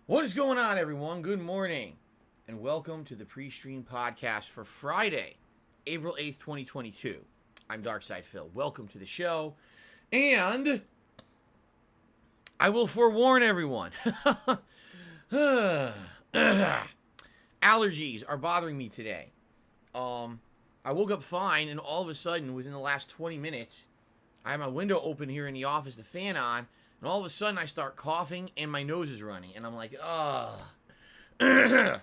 What is going on, everyone? Good morning, and welcome to the PreStream podcast for Friday, April 8th, 2022. I'm Darkside Phil. Welcome to the show, and I will forewarn everyone. Allergies are bothering me today. I woke up fine, and all of a sudden, within the last 20 minutes, I have my window open here in the office, the fan on, and all of a sudden I start coughing and my nose is running. And I'm like, ugh. I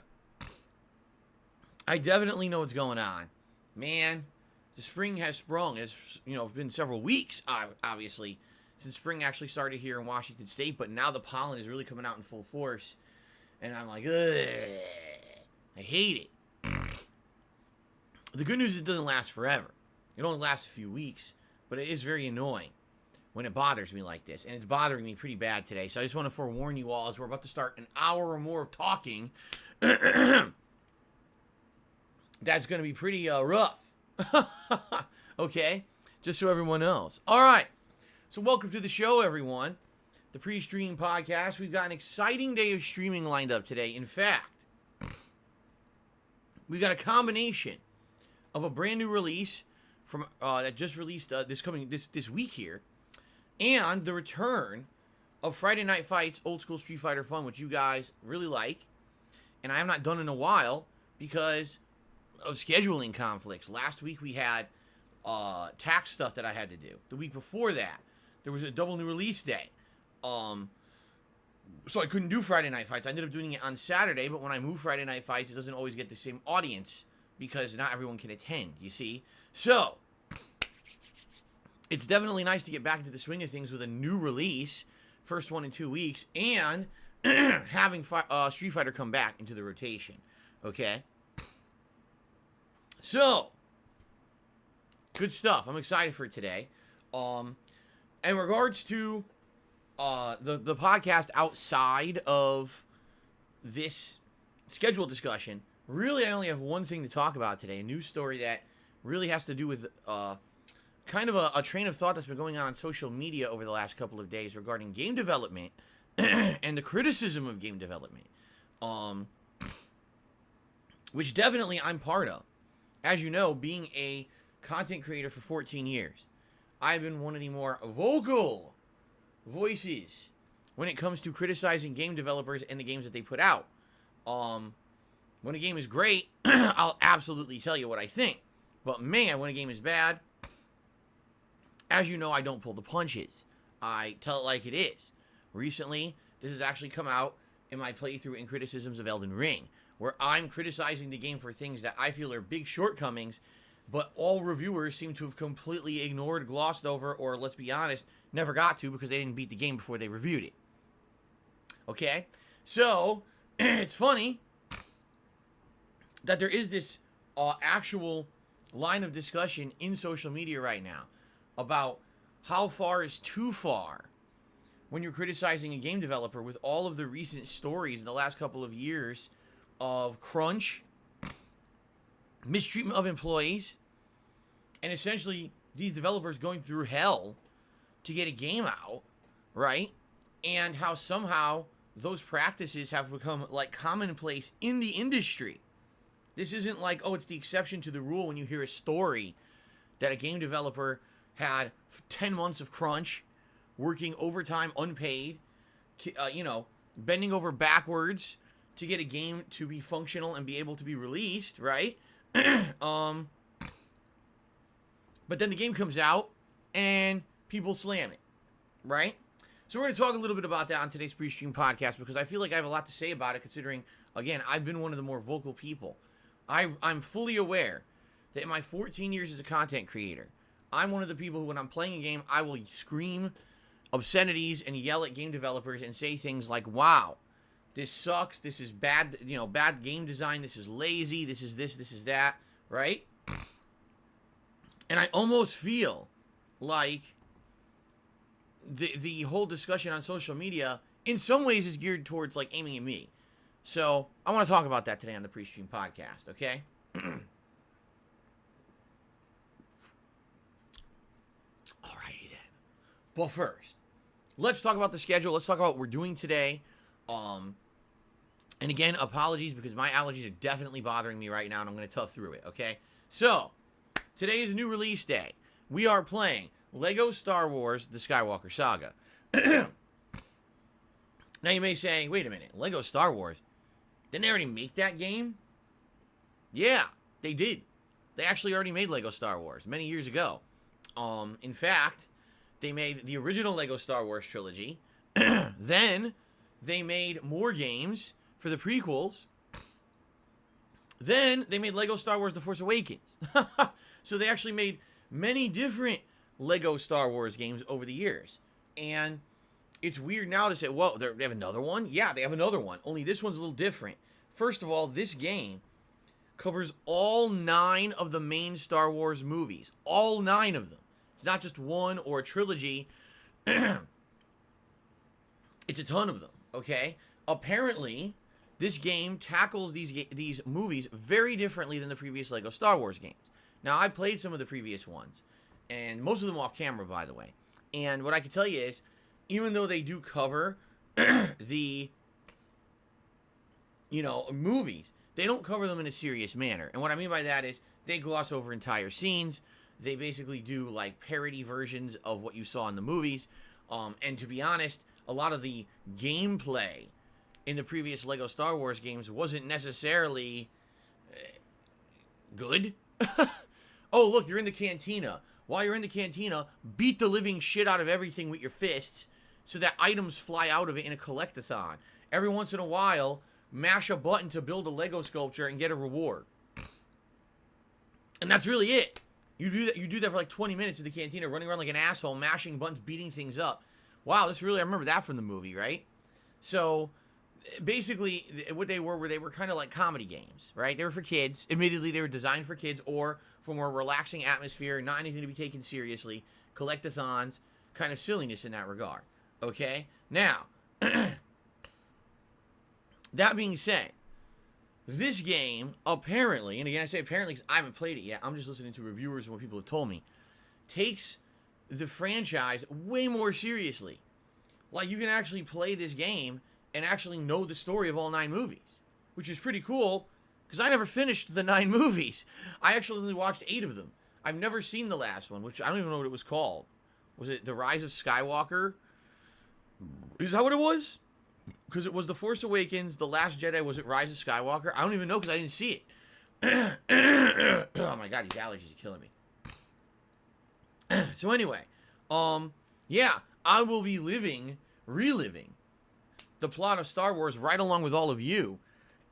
definitely know what's going on. Man, the spring has sprung. It's, been several weeks, obviously, since spring actually started here in Washington State. But now the pollen is really coming out in full force. And I'm like, ugh. I hate it. The good news is it doesn't last forever. It only lasts a few weeks. But it is very annoying when it bothers me like this. And it's bothering me pretty bad today. So I just want to forewarn you all as we're about to start an hour or more of talking. That's going to be pretty rough. Okay? Just so everyone knows. All right. So welcome to the show, everyone. The PreStream podcast. We've got an exciting day of streaming lined up today. In fact, we've got a combination of a brand new release from that just released this week here, and the return of Friday Night Fights Old School Street Fighter Fun, which you guys really like, and I have not done in a while because of scheduling conflicts. Last week we had tax stuff that I had to do. The week before that, there was a double new release day, so I couldn't do Friday Night Fights. I ended up doing it on Saturday, but when I move Friday Night Fights, it doesn't always get the same audience because not everyone can attend, you see? So, it's definitely nice to get back into the swing of things with a new release, first one in 2 weeks, and having Street Fighter come back into the rotation, okay? So, good stuff. I'm excited for today. In regards to the podcast outside of this scheduled discussion, really I only have one thing to talk about today, a news story that really has to do with kind of a train of thought that's been going on social media over the last couple of days regarding game development and the criticism of game development, which definitely I'm part of. As you know, being a content creator for 14 years, I've been one of the more vocal voices when it comes to criticizing game developers and the games that they put out. When a game is great, I'll absolutely tell you what I think. But man, when a game is bad, as you know, I don't pull the punches. I tell it like it is. Recently, this has actually come out in my playthrough and criticisms of Elden Ring, where I'm criticizing the game for things that I feel are big shortcomings, but all reviewers seem to have completely ignored, glossed over, or let's be honest, never got to because they didn't beat the game before they reviewed it. Okay? So, it's funny that there is this actual line of discussion in social media right now about how far is too far when you're criticizing a game developer with all of the recent stories in the last couple of years of crunch, mistreatment of employees, and essentially these developers going through hell to get a game out, right? And how somehow those practices have become like commonplace in the industry. This isn't like, oh, it's the exception to the rule when you hear a story that a game developer had 10 months of crunch, working overtime unpaid, bending over backwards to get a game to be functional and be able to be released, right? But then the game comes out and people slam it, right? So we're going to talk a little bit about that on today's PreStream podcast because I feel like I have a lot to say about it considering, again, I've been one of the more vocal people. I'm fully aware that in my 14 years as a content creator, I'm one of the people who, when I'm playing a game, I will scream obscenities and yell at game developers and say things like, wow, this sucks, this is bad, bad game design, this is lazy, this is this is that, right? And I almost feel like the whole discussion on social media in some ways is geared towards like aiming at me. So I want to talk about that today on the PreStream podcast, okay? Alrighty then. But first, let's talk about the schedule. Let's talk about what we're doing today. And again, apologies because my allergies are definitely bothering me right now, and I'm going to tough through it, okay? So, today is a new release day. We are playing Lego Star Wars The Skywalker Saga. Now you may say, wait a minute, Lego Star Wars? Didn't they already make that game? Yeah, they did. They actually already made Lego Star Wars many years ago. In fact, they made the original Lego Star Wars trilogy. Then they made more games for the prequels. Then they made Lego Star Wars The Force Awakens. So they actually made many different Lego Star Wars games over the years. And it's weird now to say, whoa, they have another one? Yeah, they have another one. Only this one's a little different. First of all, this game covers all 9 of the main Star Wars movies. All 9 of them. It's not just one or a trilogy. It's a ton of them, okay? Apparently, this game tackles these movies very differently than the previous Lego Star Wars games. Now, I played some of the previous ones, and most of them off camera, by the way. And what I can tell you is, even though they do cover the, movies, they don't cover them in a serious manner. And what I mean by that is, they gloss over entire scenes. They basically do, like, parody versions of what you saw in the movies. And to be honest, a lot of the gameplay in the previous Lego Star Wars games wasn't necessarily good. Oh, look, you're in the cantina. While you're in the cantina, beat the living shit out of everything with your fists so that items fly out of it in a collect-a-thon. Every once in a while, mash a button to build a Lego sculpture and get a reward. And that's really it. You do that for like 20 minutes in the cantina, running around like an asshole, mashing buttons, beating things up. Wow, I remember that from the movie, right? So, basically, what they were kind of like comedy games, right? They were for kids. Admittedly, they were designed for kids or for more relaxing atmosphere, not anything to be taken seriously, collect-a-thons, kind of silliness in that regard, okay? Now, that being said, this game, apparently, and again, I say apparently because I haven't played it yet, I'm just listening to reviewers and what people have told me, takes the franchise way more seriously. Like, you can actually play this game and actually know the story of all 9 movies, which is pretty cool, because I never finished the 9 movies. I actually only watched 8 of them. I've never seen the last one, which I don't even know what it was called. Was it The Rise of Skywalker? Is that what it was? Because it was The Force Awakens, The Last Jedi, was it Rise of Skywalker? I don't even know because I didn't see it. Oh my god, these allergies are killing me. So anyway, yeah, I will be reliving the plot of Star Wars right along with all of you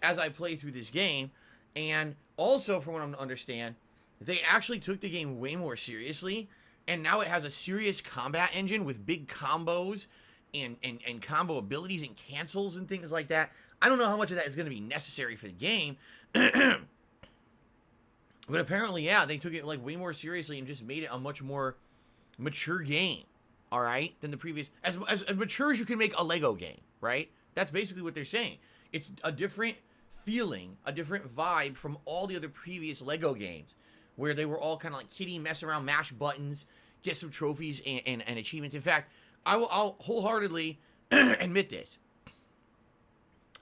as I play through this game. And also, from what I'm to understand, they actually took the game way more seriously, and now it has a serious combat engine with big combos and combo abilities and cancels and things like that. I don't know how much of that is going to be necessary for the game. But apparently, yeah, they took it like way more seriously and just made it a much more mature game, all right, than the previous. As mature as you can make a Lego game, right? That's basically what they're saying. It's a different feeling, a different vibe from all the other previous Lego games, where they were all kind of like kiddie, mess around, mash buttons, get some trophies and achievements. In fact, I'll wholeheartedly admit this.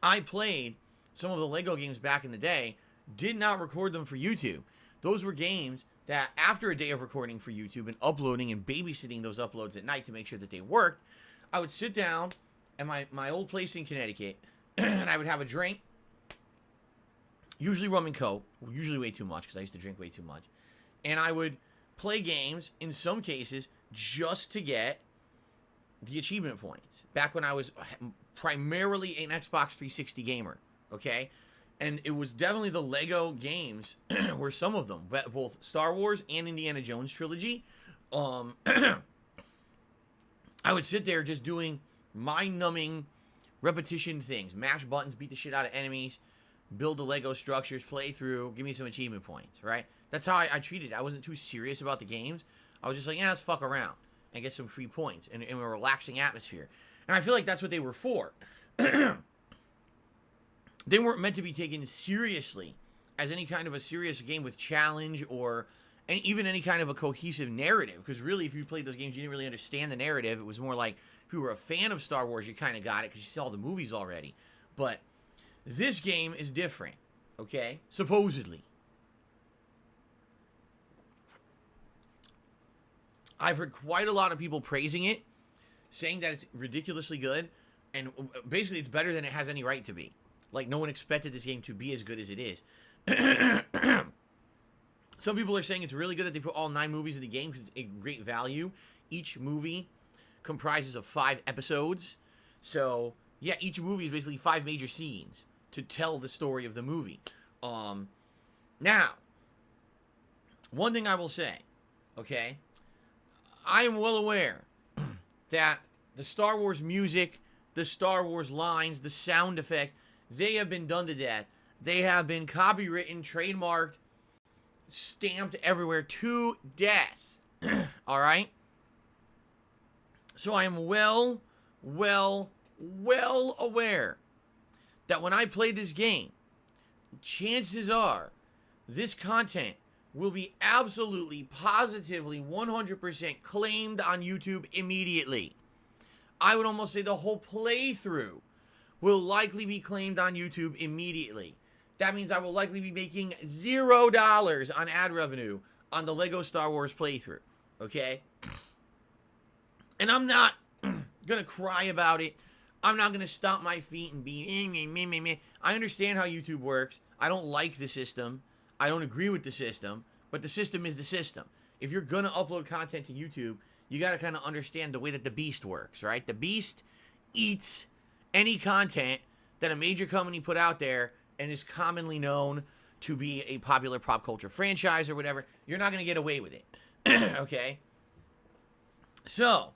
I played some of the Lego games back in the day, did not record them for YouTube. Those were games that after a day of recording for YouTube and uploading and babysitting those uploads at night to make sure that they worked, I would sit down at my old place in Connecticut and I would have a drink, usually rum and coke, usually way too much because I used to drink way too much, and I would play games, in some cases, just to get the achievement points. Back when I was primarily an Xbox 360 gamer, okay? And it was definitely the Lego games were some of them, both Star Wars and Indiana Jones trilogy. I would sit there just doing mind-numbing repetition things. Mash buttons, beat the shit out of enemies, build the Lego structures, play through, give me some achievement points, right? That's how I treated it. I wasn't too serious about the games. I was just like, yeah, let's fuck around and get some free points in a relaxing atmosphere. And I feel like that's what they were for. They weren't meant to be taken seriously as any kind of a serious game with challenge or even any kind of a cohesive narrative. Because really, if you played those games, you didn't really understand the narrative. It was more like, if you were a fan of Star Wars, you kind of got it because you saw the movies already. But This game is different, okay? Supposedly. I've heard quite a lot of people praising it, saying that it's ridiculously good, and basically it's better than it has any right to be. Like, no one expected this game to be as good as it is. Some people are saying it's really good that they put all 9 movies in the game because it's a great value. Each movie comprises of 5 episodes. So, yeah, each movie is basically 5 major scenes to tell the story of the movie. Now, one thing I will say, okay? I am well aware that the Star Wars music, the Star Wars lines, the sound effects, they have been done to death. They have been copywritten, trademarked, stamped everywhere to death. Alright? So I am well aware that when I play this game, chances are this content will be absolutely, positively, 100% claimed on YouTube immediately. I would almost say the whole playthrough will likely be claimed on YouTube immediately. That means I will likely be making $0 on ad revenue on the Lego Star Wars playthrough, okay? And I'm not gonna cry about it. I'm not gonna stomp my feet and be meh. I understand how YouTube works. I don't like the system. I don't agree with the system, but the system is the system. If you're gonna upload content to YouTube, you gotta kind of understand the way that the beast works, right? The beast eats any content that a major company put out there and is commonly known to be a popular pop culture franchise or whatever. You're not gonna get away with it, okay? So,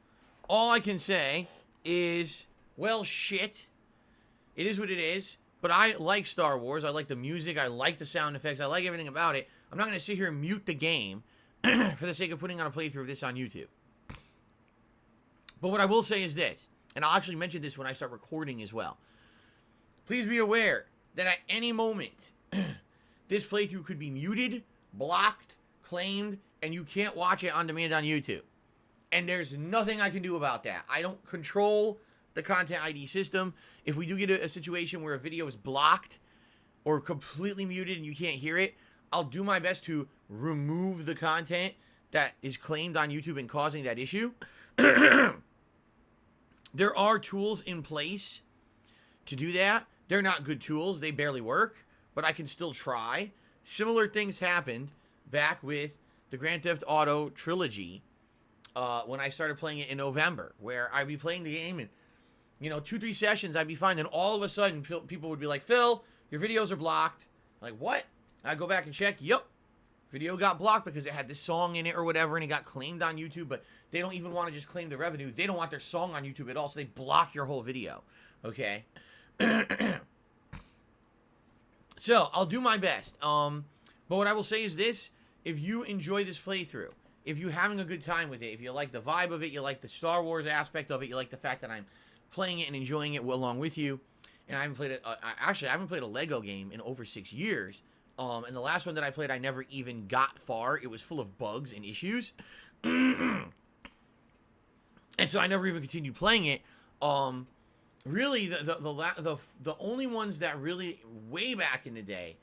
all I can say is, well, shit. It is what it is. But I like Star Wars. I like the music. I like the sound effects. I like everything about it. I'm not going to sit here and mute the game for the sake of putting on a playthrough of this on YouTube. But what I will say is this, and I'll actually mention this when I start recording as well. Please be aware that at any moment, this playthrough could be muted, blocked, claimed, and you can't watch it on demand on YouTube. And there's nothing I can do about that. I don't control the content ID system. If we do get a situation where a video is blocked or completely muted and you can't hear it, I'll do my best to remove the content that is claimed on YouTube and causing that issue. There are tools in place to do that. They're not good tools. They barely work, but I can still try. Similar things happened back with the Grand Theft Auto trilogy when I started playing it in November, where I'd be playing the game and, 2-3 sessions, I'd be fine. Then all of a sudden, people would be like, Phil, your videos are blocked. Like, what? I'd go back and check. Yep. Video got blocked because it had this song in it or whatever, and it got claimed on YouTube, but they don't even want to just claim the revenue. They don't want their song on YouTube at all, so they block your whole video. Okay? So, I'll do my best. But what I will say is this. If you enjoy this playthrough, if you're having a good time with it, if you like the vibe of it, you like the Star Wars aspect of it, you like the fact that I'm playing it and enjoying it along with you, and I haven't played it, actually, I haven't played a Lego game in over 6 years, and the last one that I played, I never even got far. It was full of bugs and issues, and so I never even continued playing it. Really, the only ones that really, way back in the day,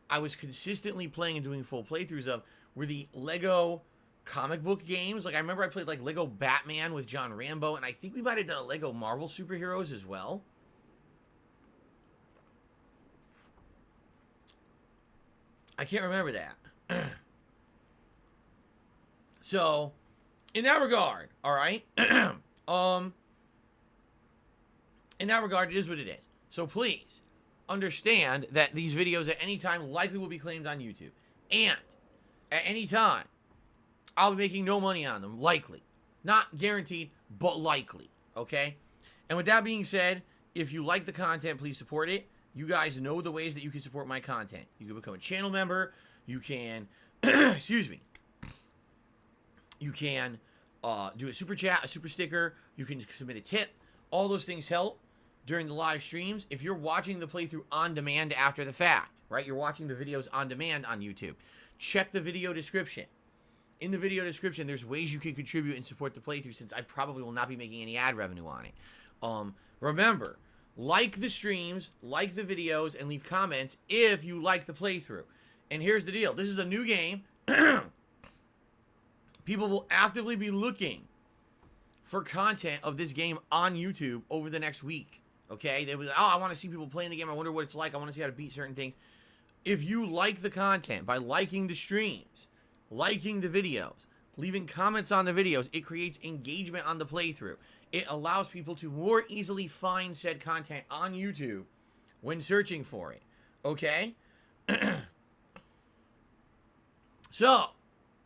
I was consistently playing and doing full playthroughs of were the Lego comic book games. Like, I remember I played, like, Lego Batman with John Rambo, and I think we might have done a Lego Marvel Superheroes as well. I can't remember that. So, in that regard, alright? In that regard, it is what it is. So please, understand that these videos at any time likely will be claimed on YouTube. And, at any time, I'll be making no money on them, likely. Not guaranteed, but likely, okay? And with that being said, if you like the content, please support it. You guys know the ways that you can support my content. You can become a channel member. You can, excuse me. You can do a super chat, a super sticker. You can submit a tip. All those things help during the live streams. If you're watching the playthrough on demand after the fact, right? You're watching the videos on demand on YouTube. Check the video description. In the video description, there's ways you can contribute and support the playthrough, since I probably will not be making any ad revenue on it. Remember, like the streams, like the videos, and leave comments if you like the playthrough. And here's the deal. This is a new game. People will actively be looking for content of this game on YouTube over the next week. Okay? They'll be like, oh, I want to see people playing the game. I wonder what it's like. I want to see how to beat certain things. If you like the content by liking the streams, liking the videos, leaving comments on the videos, it creates engagement on the playthrough. It allows people to more easily find said content on YouTube when searching for it. Okay? So,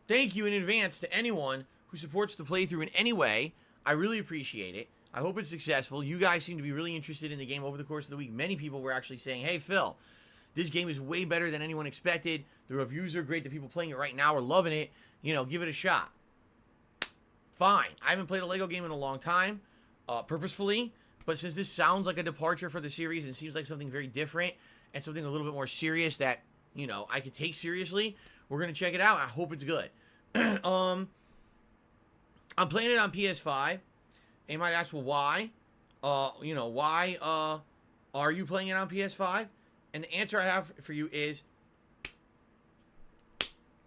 thank you in advance to anyone who supports the playthrough in any way. I really appreciate it. I hope it's successful. You guys seem to be really interested in the game over the course of the week. Many people were actually saying, hey, Phil, this game is way better than anyone expected. The reviews are great. The people playing it right now are loving it. You know, give it a shot. Fine. I haven't played a Lego game in a long time, purposefully. But since this sounds like a departure for the series and seems like something very different and something a little bit more serious that, you know, I could take seriously, we're going to check it out. I hope it's good. I'm playing it on PS5. And you might ask, well, why? You know, why are you playing it on PS5? And the answer I have for you is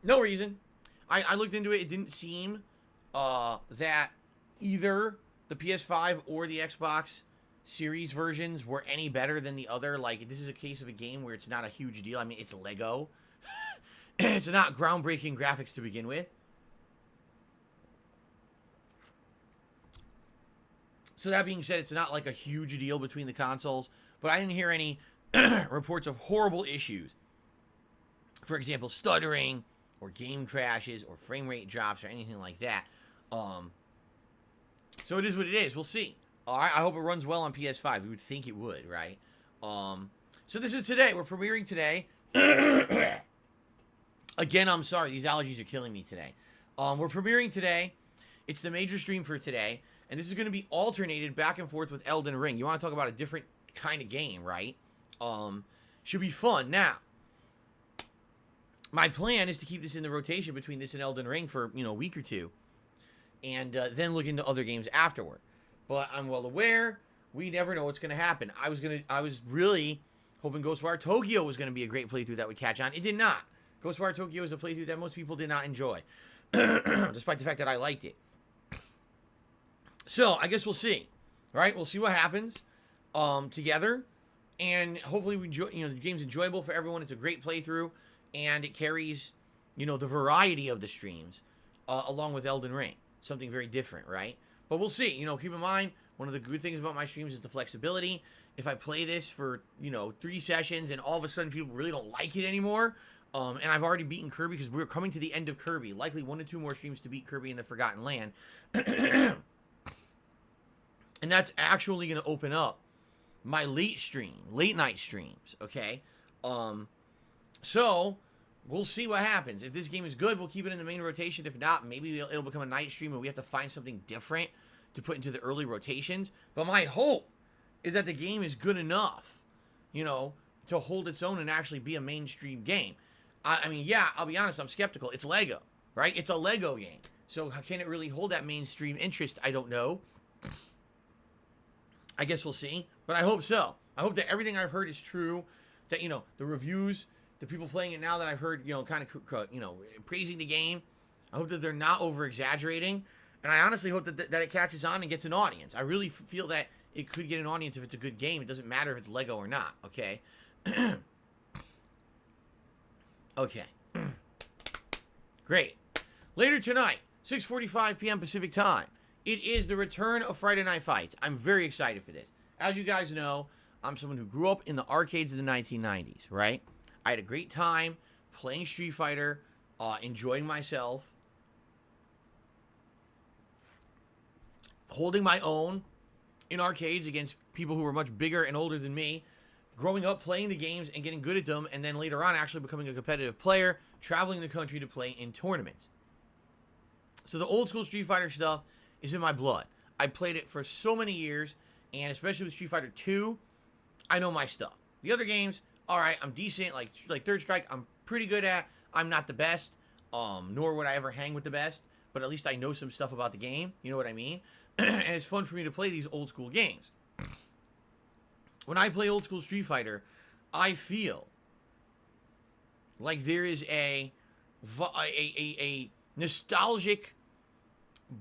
no reason. I looked into it. It didn't seem that either the PS5 or the Xbox Series versions were any better than the other. Like, this is a case of a game where it's not a huge deal. I mean, it's Lego. It's not groundbreaking graphics to begin with. So that being said, it's not like a huge deal between the consoles. But I didn't hear any reports of horrible issues. For example, stuttering or game crashes or frame rate drops or anything like that. So it is what it is. We'll see. All right, I hope it runs well on PS5. We would think it would, right? So this is today. We're premiering today. Again, I'm sorry. These allergies are killing me today. We're premiering today. It's the major stream for today. And this is going to be alternated back and forth with Elden Ring. You want to talk about a different kind of game, right? Should be fun. Now, my plan is to keep this in the rotation between this and Elden Ring for, you know, a week or two. And then look into other games afterward. But I'm well aware we never know what's going to happen. I was really hoping Ghostwire Tokyo was going to be a great playthrough that would catch on. It did not. Ghostwire Tokyo is a playthrough that most people did not enjoy. Despite the fact that I liked it. So, I guess we'll see. Right? We'll see what happens together. And hopefully we enjoy, you know, the game's enjoyable for everyone. It's a great playthrough. And it carries, you know, the variety of the streams along with Elden Ring. Something very different, right? But we'll see. You know, keep in mind, one of the good things about my streams is the flexibility. If I play this for, you know, 3 sessions and all of a sudden people really don't like it anymore, and I've already beaten Kirby because we're coming to the end of Kirby. Likely 1 to 2 more streams to beat Kirby in the Forgotten Land. And that's actually going to open up my late night streams, okay? So, we'll see what happens. If this game is good, we'll keep it in the main rotation. If not, maybe it'll become a night stream and we have to find something different to put into the early rotations. But my hope is that the game is good enough, you know, to hold its own and actually be a mainstream game. I mean, yeah, I'll be honest, I'm skeptical. It's Lego, right? It's a Lego game. So how can it really hold that mainstream interest? I don't know. I guess we'll see. But I hope so. I hope that everything I've heard is true. That, you know, the reviews, the people playing it now that I've heard, you know, kind of, you know, praising the game. I hope that they're not over-exaggerating. And I honestly hope that it catches on and gets an audience. I really feel that it could get an audience if it's a good game. It doesn't matter if it's Lego or not, okay? Okay. Great. Later tonight, 6:45 p.m. Pacific time, it is the return of Friday Night Fights. I'm very excited for this. As you guys know, I'm someone who grew up in the arcades of the 1990s, right? I had a great time playing Street Fighter, enjoying myself, holding my own in arcades against people who were much bigger and older than me, growing up playing the games and getting good at them, and then later on actually becoming a competitive player, traveling the country to play in tournaments. So the old school Street Fighter stuff is in my blood. I played it for so many years, and especially with Street Fighter 2, I know my stuff. The other games, all right, I'm decent, like Third Strike, I'm pretty good at. I'm not the best, nor would I ever hang with the best, but at least I know some stuff about the game, you know what I mean? And it's fun for me to play these old school games. when I play old school Street Fighter, I feel like there is a nostalgic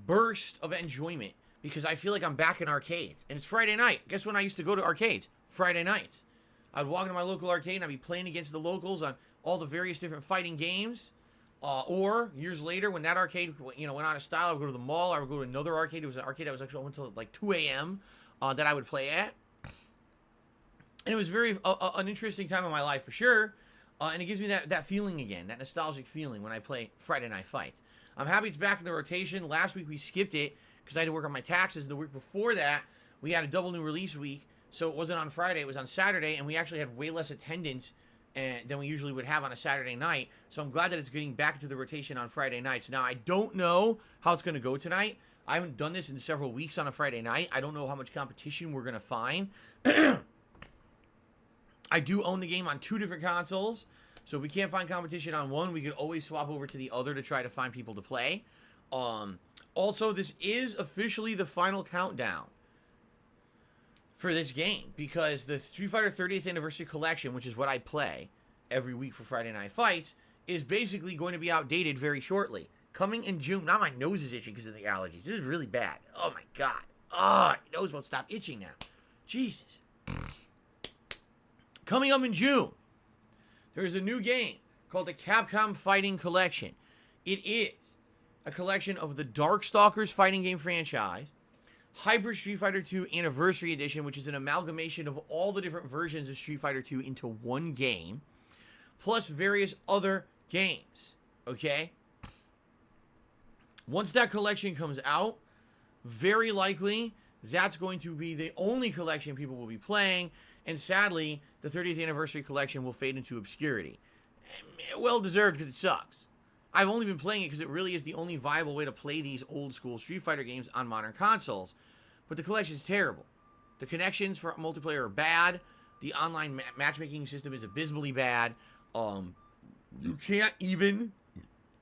burst of enjoyment because I feel like I'm back in arcades. And it's Friday night. Guess when I used to go to arcades? Friday nights. I'd walk into my local arcade and I'd be playing against the locals on all the various different fighting games. Or years later, when that arcade, went out of style, I would go to the mall. I would go to another arcade. It was an arcade that was actually open until like 2 a.m. That I would play at. And it was very an interesting time of my life for sure. And it gives me that feeling again, that nostalgic feeling when I play Friday Night Fights. I'm happy it's back in the rotation. Last week we skipped it because I had to work on my taxes. The week before that, we had a double new release week. So it wasn't on Friday, it was on Saturday, and we actually had way less attendance than we usually would have on a Saturday night. So I'm glad that it's getting back into the rotation on Friday nights. Now, I don't know how it's going to go tonight. I haven't done this in several weeks on a Friday night. I don't know how much competition we're going to find. I do own the game on 2 different consoles. So if we can't find competition on one, we could always swap over to the other to try to find people to play. Also, this is officially the final countdown for this game, because the Street Fighter 30th Anniversary Collection, which is what I play every week for Friday Night Fights, is basically going to be outdated very shortly. Coming in June. Now my nose is itching because of the allergies. This is really bad. Oh my god. My nose won't stop itching now. Jesus. Coming up in June, there's a new game called the Capcom Fighting Collection. It is a collection of the Darkstalkers fighting game franchise, Hyper Street Fighter 2 Anniversary Edition, which is an amalgamation of all the different versions of Street Fighter 2 into one game, plus various other games, okay? Once that collection comes out, very likely that's going to be the only collection people will be playing, and sadly, the 30th Anniversary Collection will fade into obscurity. Well deserved, because it sucks. I've only been playing it because it really is the only viable way to play these old school Street Fighter games on modern consoles. But the collection is terrible. The connections for multiplayer are bad. The online matchmaking system is abysmally bad. You can't even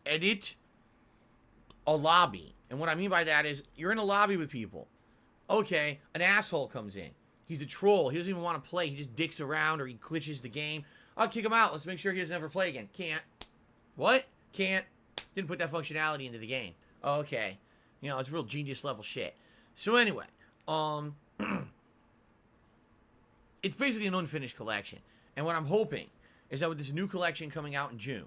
edit a lobby. And what I mean by that is, you're in a lobby with people. Okay, an asshole comes in. He's a troll. He doesn't even want to play. He just dicks around or he glitches the game. I'll kick him out. Let's make sure he doesn't ever play again. Can't. What? Can't. Didn't put that functionality into the game. Okay. It's real genius level shit. So anyway, it's basically an unfinished collection. And what I'm hoping is that with this new collection coming out in June,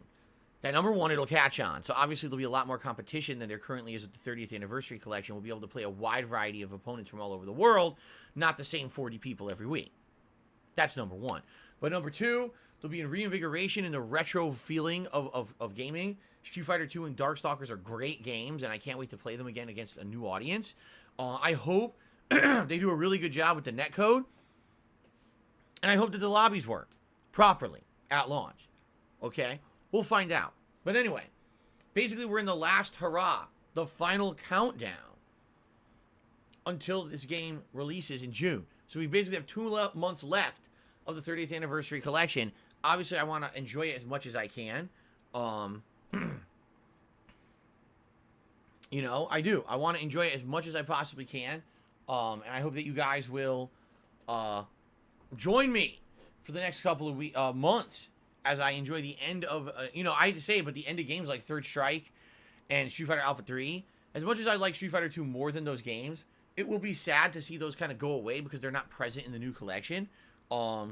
that number one, it'll catch on. So obviously there'll be a lot more competition than there currently is with the 30th Anniversary Collection. We'll be able to play a wide variety of opponents from all over the world, not the same 40 people every week. That's number one. But number two, there'll be a reinvigoration in the retro feeling of gaming. Street Fighter 2 and Darkstalkers are great games, and I can't wait to play them again against a new audience. I hope they do a really good job with the netcode, and I hope that the lobbies work properly at launch. Okay? We'll find out. But anyway, basically we're in the last hurrah, the final countdown until this game releases in June. So we basically have 2 months left of the 30th Anniversary Collection. Obviously, I want to enjoy it as much as I can. I do. I want to enjoy it as much as I possibly can. And I hope that you guys will join me for the next couple of months as I enjoy the end of, I hate to say it, but the end of games like Third Strike and Street Fighter Alpha 3, as much as I like Street Fighter 2 more than those games, it will be sad to see those kind of go away because they're not present in the new collection. But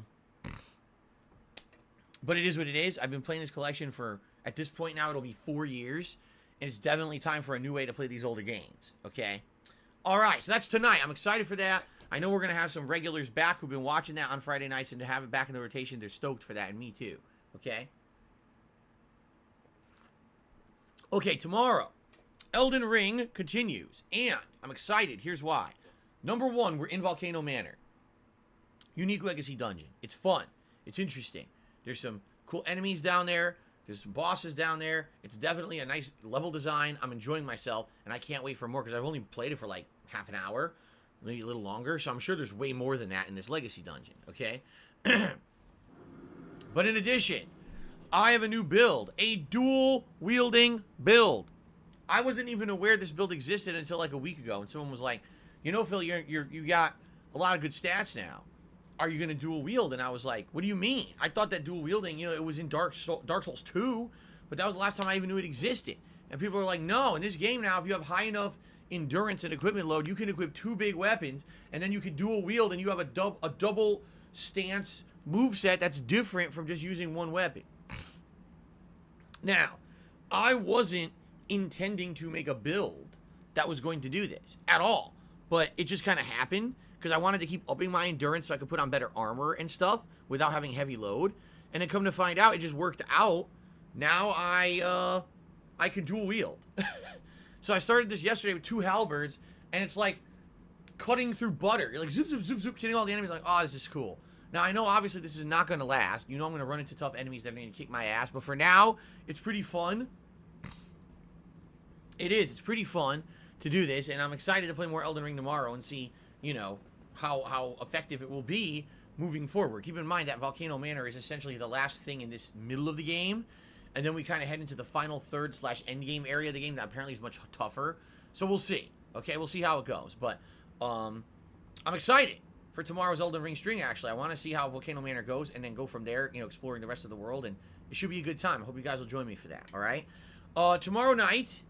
it is what it is. I've been playing this collection for, at this point now, it'll be 4 years, and it's definitely time for a new way to play these older games, okay? All right, so that's tonight. I'm excited for that. I know we're going to have some regulars back who've been watching that on Friday nights, and to have it back in the rotation, they're stoked for that, and me too. Okay? Okay, tomorrow, Elden Ring continues, and I'm excited. Here's why. Number one, we're in Volcano Manor. Unique Legacy Dungeon. It's fun. It's interesting. There's some cool enemies down there. There's some bosses down there. It's definitely a nice level design. I'm enjoying myself, and I can't wait for more because I've only played it for like half an hour, maybe a little longer, so I'm sure there's way more than that in this Legacy Dungeon, okay? But in addition, I have a new build, a dual-wielding build. I wasn't even aware this build existed until like a week ago, and someone was like, Phil, you got a lot of good stats now. are you going to dual wield? And I was like, what do you mean? I thought that dual wielding, you know, it was in Dark Souls 2, but that was the last time I even knew it existed. And people are like, no, in this game now, if you have high enough endurance and equipment load, you can equip 2 big weapons, and then you can dual wield, and you have a double stance moveset that's different from just using one weapon. Now, I wasn't intending to make a build that was going to do this at all, but it just kind of happened because I wanted to keep upping my endurance so I could put on better armor and stuff without having heavy load. And then come to find out, it just worked out. Now I can dual wield. So I started this yesterday with 2 halberds, and it's like cutting through butter. You're like zoop, zoop, zoop, zoop, killing all the enemies. Like, oh, this is cool. Now, I know obviously this is not going to last. You know I'm going to run into tough enemies that are going to kick my ass. But for now, it's pretty fun. It is. It's pretty fun to do this. And I'm excited to play more Elden Ring tomorrow and see, you know, how effective it will be moving forward. Keep in mind that Volcano Manor is essentially the last thing in this middle of the game. And then we kind of head into the final third / end game area of the game that apparently is much tougher. So we'll see. Okay, we'll see how it goes. But I'm excited for tomorrow's Elden Ring stream, actually. I want to see how Volcano Manor goes and then go from there, you know, exploring the rest of the world. And it should be a good time. I hope you guys will join me for that, all right? Tomorrow night,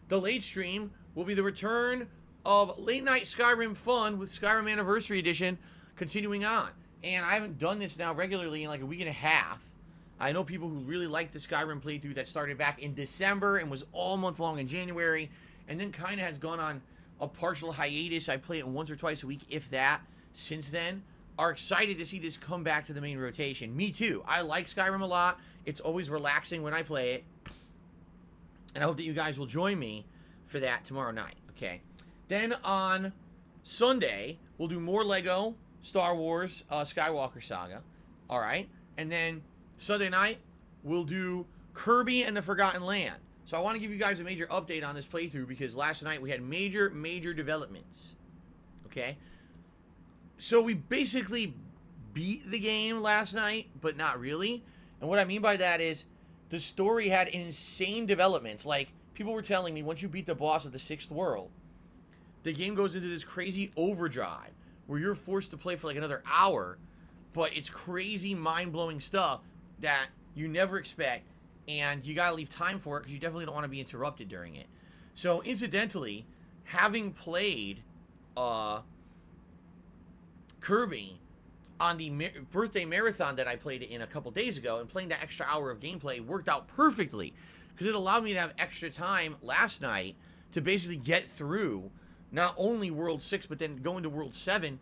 the late stream will be the return of Late Night Skyrim Fun with Skyrim Anniversary Edition continuing on. And I haven't done this now regularly in like a week and a half. I know people who really liked the Skyrim playthrough that started back in December and was all month long in January, and then kind of has gone on a partial hiatus. I play it once or twice a week, if that, since then. Are excited to see this come back to the main rotation. Me too. I like Skyrim a lot. It's always relaxing when I play it. And I hope that you guys will join me for that tomorrow night, okay? Then on Sunday, we'll do more Lego Star Wars Skywalker Saga, all right? And then Sunday night, we'll do Kirby and the Forgotten Land. So I want to give you guys a major update on this playthrough because last night we had major developments, okay? So we basically beat the game last night, but not really. And what I mean by that is the story had insane developments. Like, people were telling me once you beat the boss of the 6th world, the game goes into this crazy overdrive where you're forced to play for like another hour, but it's crazy, mind-blowing stuff that you never expect, and you gotta leave time for it because you definitely don't want to be interrupted during it. So, incidentally, having played Kirby on the birthday marathon that I played it in a couple days ago, and playing that extra hour of gameplay worked out perfectly because it allowed me to have extra time last night to basically get through not only World 6, but then go into World 7,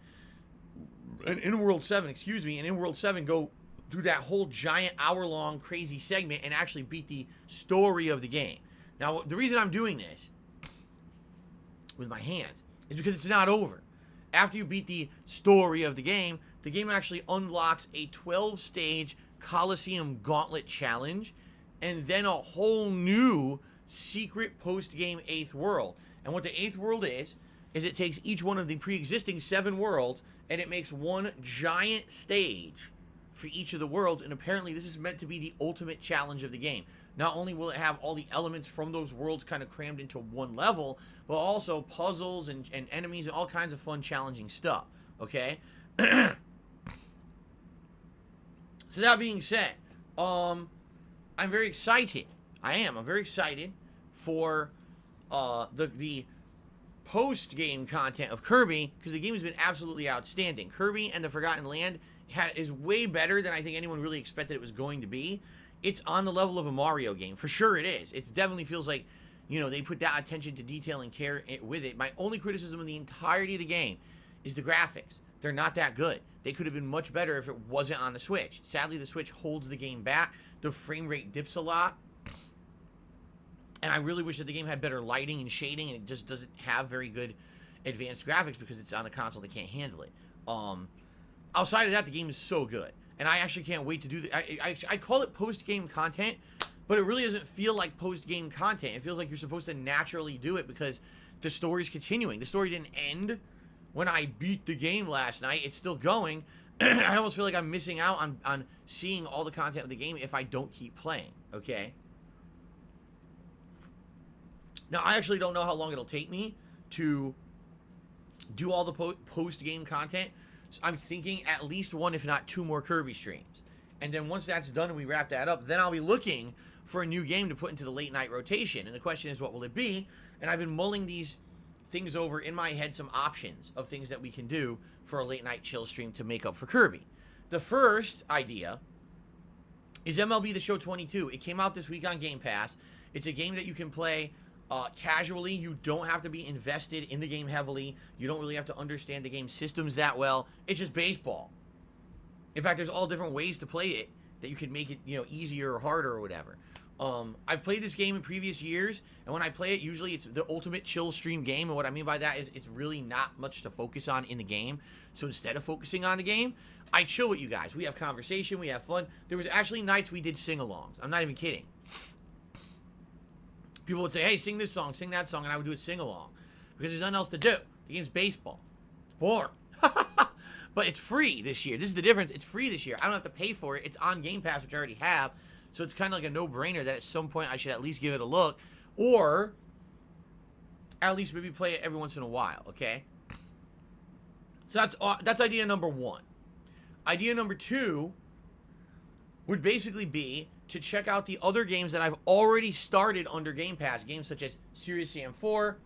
and in World 7, go through that whole giant hour-long crazy segment and actually beat the story of the game. Now, the reason I'm doing this with my hands is because it's not over. After you beat the story of the game actually unlocks a 12-stage Coliseum Gauntlet challenge, and then a whole new secret post-game 8th world. And what the 8th world is it takes each one of the pre-existing 7 worlds, and it makes one giant stage for each of the worlds, and apparently this is meant to be the ultimate challenge of the game. Not only will it have all the elements from those worlds kind of crammed into one level, but also puzzles and enemies and all kinds of fun, challenging stuff, okay? So that being said, I'm very excited. I'm very excited for the post-game content of Kirby, because the game has been absolutely outstanding. Kirby and the Forgotten Land is way better than I think anyone really expected it was going to be. It's on the level of a Mario game. For sure it is. It definitely feels like, you know, they put that attention to detail and care with it. My only criticism of the entirety of the game is the graphics. They're not that good. They could have been much better if it wasn't on the Switch. Sadly, the Switch holds the game back. The frame rate dips a lot. And I really wish that the game had better lighting and shading, and it just doesn't have very good advanced graphics because it's on a console that can't handle it. Outside of that, the game is so good. And I actually can't wait to do I call it post-game content, but it really doesn't feel like post-game content. It feels like you're supposed to naturally do it because the story's continuing. The story didn't end when I beat the game last night. It's still going. I almost feel like I'm missing out on seeing all the content of the game if I don't keep playing, okay? Now, I actually don't know how long it'll take me to do all the post-game content So I'm thinking at least one, if not two more Kirby streams. And then once that's done and we wrap that up, then I'll be looking for a new game to put into the late night rotation. And the question is, what will it be? And I've been mulling these things over in my head, some options of things that we can do for a late night chill stream to make up for Kirby. The first idea is MLB The Show 22. It came out this week on Game Pass. It's a game that you can play casually. You don't have to be invested in the game heavily. You don't really have to understand the game systems that well. It's just baseball. In fact, there's all different ways to play it that you can make it, easier or harder or whatever. I've played this game in previous years, and when I play it, usually it's the ultimate chill stream game, and what I mean by that is it's really not much to focus on in the game. So instead of focusing on the game, I chill with you guys. We have conversation, we have fun. There was actually nights we did sing-alongs. I'm not even kidding. People would say, hey, sing this song, sing that song, and I would do a sing-along. Because there's nothing else to do. The game's baseball. It's boring. But it's free this year. This is the difference. It's free this year. I don't have to pay for it. It's on Game Pass, which I already have. So it's kind of like a no-brainer that at some point I should at least give it a look. Or at least maybe play it every once in a while, okay? So that's idea number one. Idea number two would basically be to check out the other games that I've already started under Game Pass. Games such as Serious Sam 4,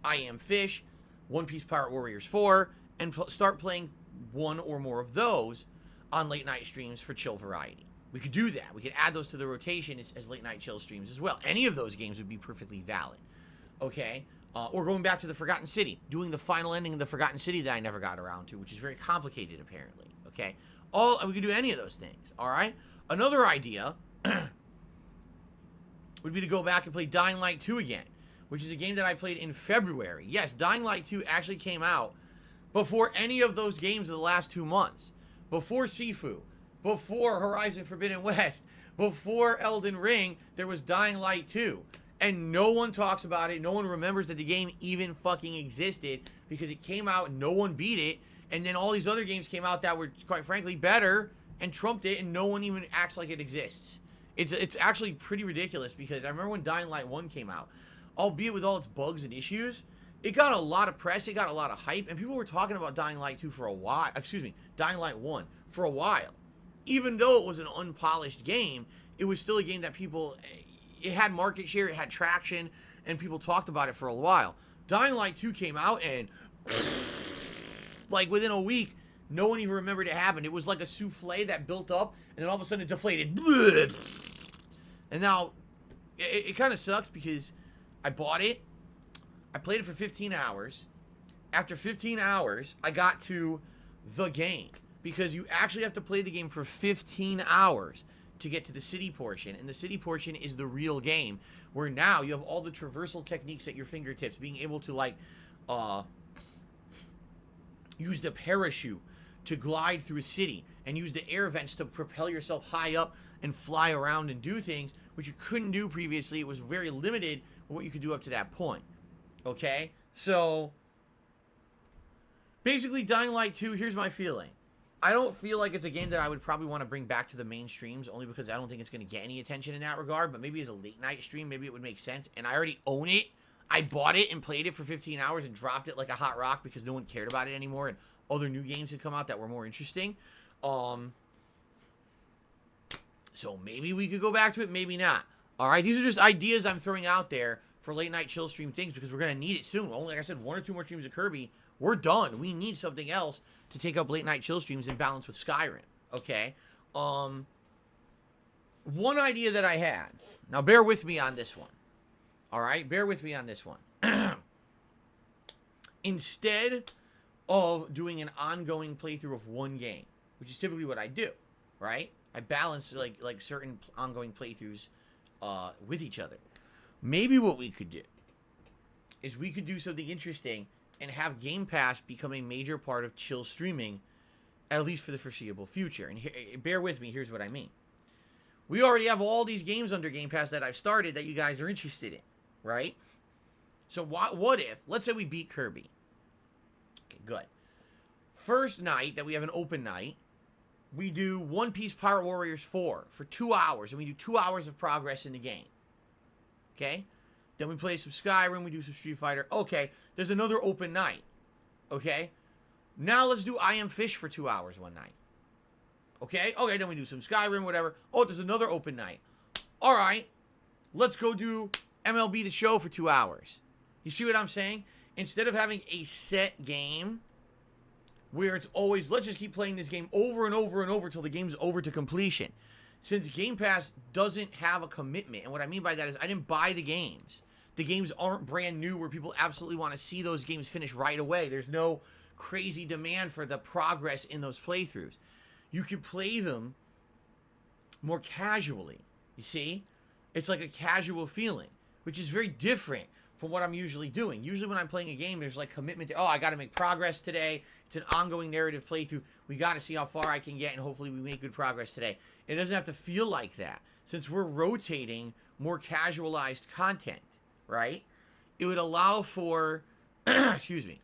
I Am Fish, One Piece Pirate Warriors 4, and start playing one or more of those on late night streams for chill variety. We could do that. We could add those to the rotation as late night chill streams as well. Any of those games would be perfectly valid. Okay? Or going back to the Forgotten City, doing the final ending of the Forgotten City that I never got around to, which is very complicated apparently. Okay? We could do any of those things. Alright? Another idea would be to go back and play Dying Light 2 again, which is a game that I played in February. Yes, Dying Light 2 actually came out before any of those games of the last 2 months. Before Sifu. Before Horizon Forbidden West. Before Elden Ring, there was Dying Light 2. And no one talks about it. No one remembers that the game even fucking existed because it came out and no one beat it. And then all these other games came out that were, quite frankly, better and trumped it, and no one even acts like it exists. It's actually pretty ridiculous because I remember when Dying Light 1 came out, albeit with all its bugs and issues, it got a lot of press, it got a lot of hype, and people were talking about Dying Light 2 for a while, Dying Light 1 for a while. Even though it was an unpolished game, it was still a game that it had market share, it had traction, and people talked about it for a while. Dying Light 2 came out, and like within a week, no one even remembered it happened. It was like a souffle that built up, and then all of a sudden it deflated. And now, it kind of sucks because I bought it, I played it for 15 hours. After 15 hours, I got to the game. Because you actually have to play the game for 15 hours to get to the city portion. And the city portion is the real game. Where now you have all the traversal techniques at your fingertips. Being able to, use the parachute to glide through a city. And use the air vents to propel yourself high up and fly around and do things. Which you couldn't do previously. It was very limited what you could do up to that point. Okay? So, basically, Dying Light 2, here's my feeling. I don't feel like it's a game that I would probably want to bring back to the main streams, only because I don't think it's going to get any attention in that regard, but maybe as a late night stream, maybe it would make sense, and I already own it. I bought it and played it for 15 hours and dropped it like a hot rock because no one cared about it anymore, and other new games had come out that were more interesting. So maybe we could go back to it, maybe not. Alright, these are just ideas I'm throwing out there for late night chill stream things because we're going to need it soon. Only, like I said, 1 or 2 more streams of Kirby. We're done. We need something else to take up late night chill streams and balance with Skyrim. Okay? One idea that I had. Now, bear with me on this one. Alright? Bear with me on this one. Instead of doing an ongoing playthrough of one game, which is typically what I do, right? I balance, like certain ongoing playthroughs with each other. Maybe what we could do is we could do something interesting and have Game Pass become a major part of chill streaming, at least for the foreseeable future. And bear with me, here's what I mean. We already have all these games under Game Pass that I've started that you guys are interested in, right? So what if, let's say we beat Kirby. Okay, good. First night that we have an open night, we do One Piece Pirate Warriors 4 for 2 hours, and we do 2 hours of progress in the game. Okay? Then we play some Skyrim, we do some Street Fighter. Okay, there's another open night. Okay? Now let's do I Am Fish for 2 hours one night. Okay? Okay, then we do some Skyrim, whatever. Oh, there's another open night. All right. Let's go do MLB The Show for 2 hours. You see what I'm saying? Instead of having a set game where it's always, let's just keep playing this game over and over and over till the game's over to completion. Since Game Pass doesn't have a commitment, and what I mean by that is I didn't buy the games. The games aren't brand new where people absolutely want to see those games finish right away. There's no crazy demand for the progress in those playthroughs. You can play them more casually, you see? It's like a casual feeling, which is very different from what I'm usually doing. Usually when I'm playing a game, there's like commitment to, oh, I got to make progress today. It's an ongoing narrative playthrough. We got to see how far I can get, and hopefully we make good progress today. It doesn't have to feel like that. Since we're rotating more casualized content, right? It would allow for, excuse me,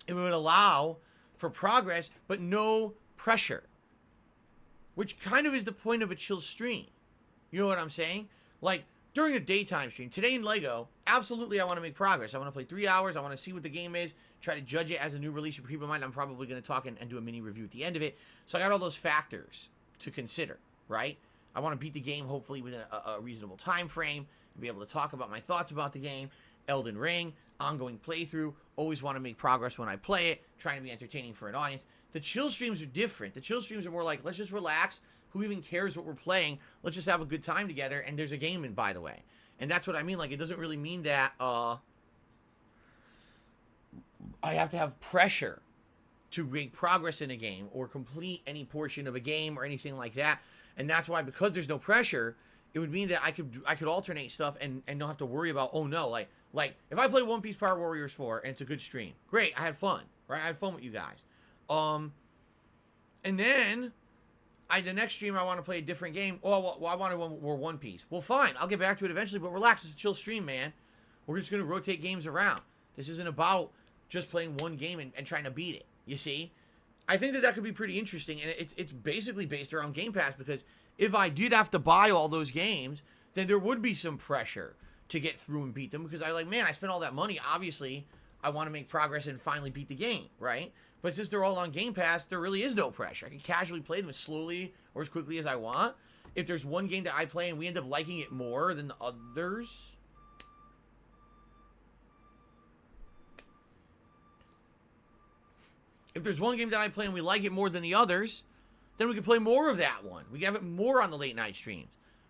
it would allow for progress, but no pressure. Which kind of is the point of a chill stream. You know what I'm saying? Like, during a daytime stream, today in LEGO, absolutely I want to make progress. I want to play 3 hours. I want to see what the game is. Try to judge it as a new release. For people in mind, I'm probably going to talk and do a mini review at the end of it. So I got all those factors to consider, right? I want to beat the game, hopefully within a reasonable time frame, and be able to talk about my thoughts about the game. Elden Ring, ongoing playthrough. Always want to make progress when I play it. Trying to be entertaining for an audience. The chill streams are different. The chill streams are more like, let's just relax. Who even cares what we're playing? Let's just have a good time together. And there's a game in, by the way. And that's what I mean. Like, it doesn't really mean that I have to have pressure to make progress in a game or complete any portion of a game or anything like that. And that's why, because there's no pressure, it would mean that I could alternate stuff and not have to worry about, oh no, like if I play One Piece Power Warriors 4 and it's a good stream, great, I had fun, right? I had fun with you guys. And then the next stream I want to play a different game. Oh, well, I wanted more One Piece. Well, fine, I'll get back to it eventually, but relax, it's a chill stream, man. We're just going to rotate games around. This isn't about just playing one game and trying to beat it, you see? I think that could be pretty interesting, and it's basically based around Game Pass, because if I did have to buy all those games, then there would be some pressure to get through and beat them, because man, I spent all that money. Obviously, I want to make progress and finally beat the game, right? But since they're all on Game Pass, there really is no pressure. I can casually play them as slowly or as quickly as I want. If there's one game that I play and we end up liking it more than the others, if there's one game that I play and we like it more than the others, then we can play more of that one. We can have it more on the late night streams.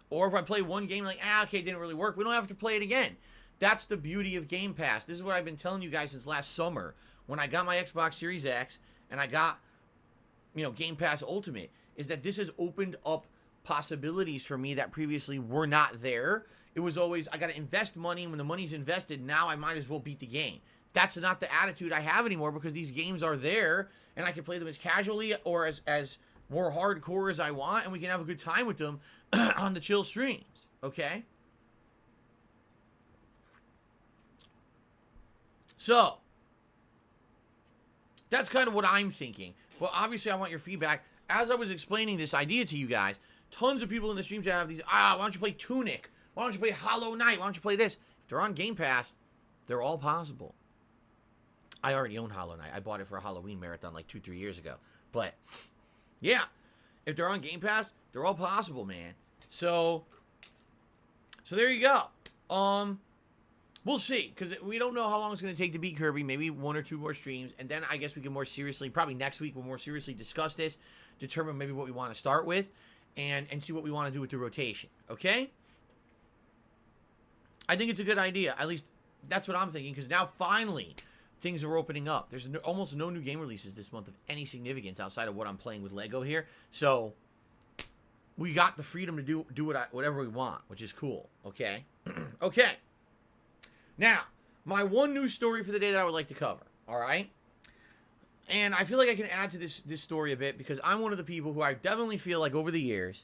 Or if I play one game like, okay, it didn't really work, we don't have to play it again. That's the beauty of Game Pass. This is what I've been telling you guys since last summer, when I got my Xbox Series X and I got, Game Pass Ultimate, is that this has opened up possibilities for me that previously were not there. It was always, I got to invest money, and when the money's invested, now I might as well beat the game. That's not the attitude I have anymore, because these games are there, and I can play them as casually or as more hardcore as I want, and we can have a good time with them on the chill streams, okay? So, that's kind of what I'm thinking. Well, obviously, I want your feedback. As I was explaining this idea to you guys, tons of people in the streams have these, why don't you play Tunic? Why don't you play Hollow Knight? Why don't you play this? If they're on Game Pass, they're all possible. I already own Hollow Knight. I bought it for a Halloween marathon like 2-3 years ago. But, yeah, if they're on Game Pass, they're all possible, man. So there you go. We'll see, because we don't know how long it's going to take to beat Kirby. Maybe 1 or 2 more streams, and then I guess we can more seriously, probably next week, we'll more seriously discuss this, determine maybe what we want to start with, and see what we want to do with the rotation, okay? I think it's a good idea. At least that's what I'm thinking, because now finally things are opening up. There's almost no new game releases this month of any significance outside of what I'm playing with LEGO here. So we got the freedom to do whatever we want, which is cool, okay? Okay. Now, my one news story for the day that I would like to cover, all right? And I feel like I can add to this story a bit, because I'm one of the people who I definitely feel like over the years,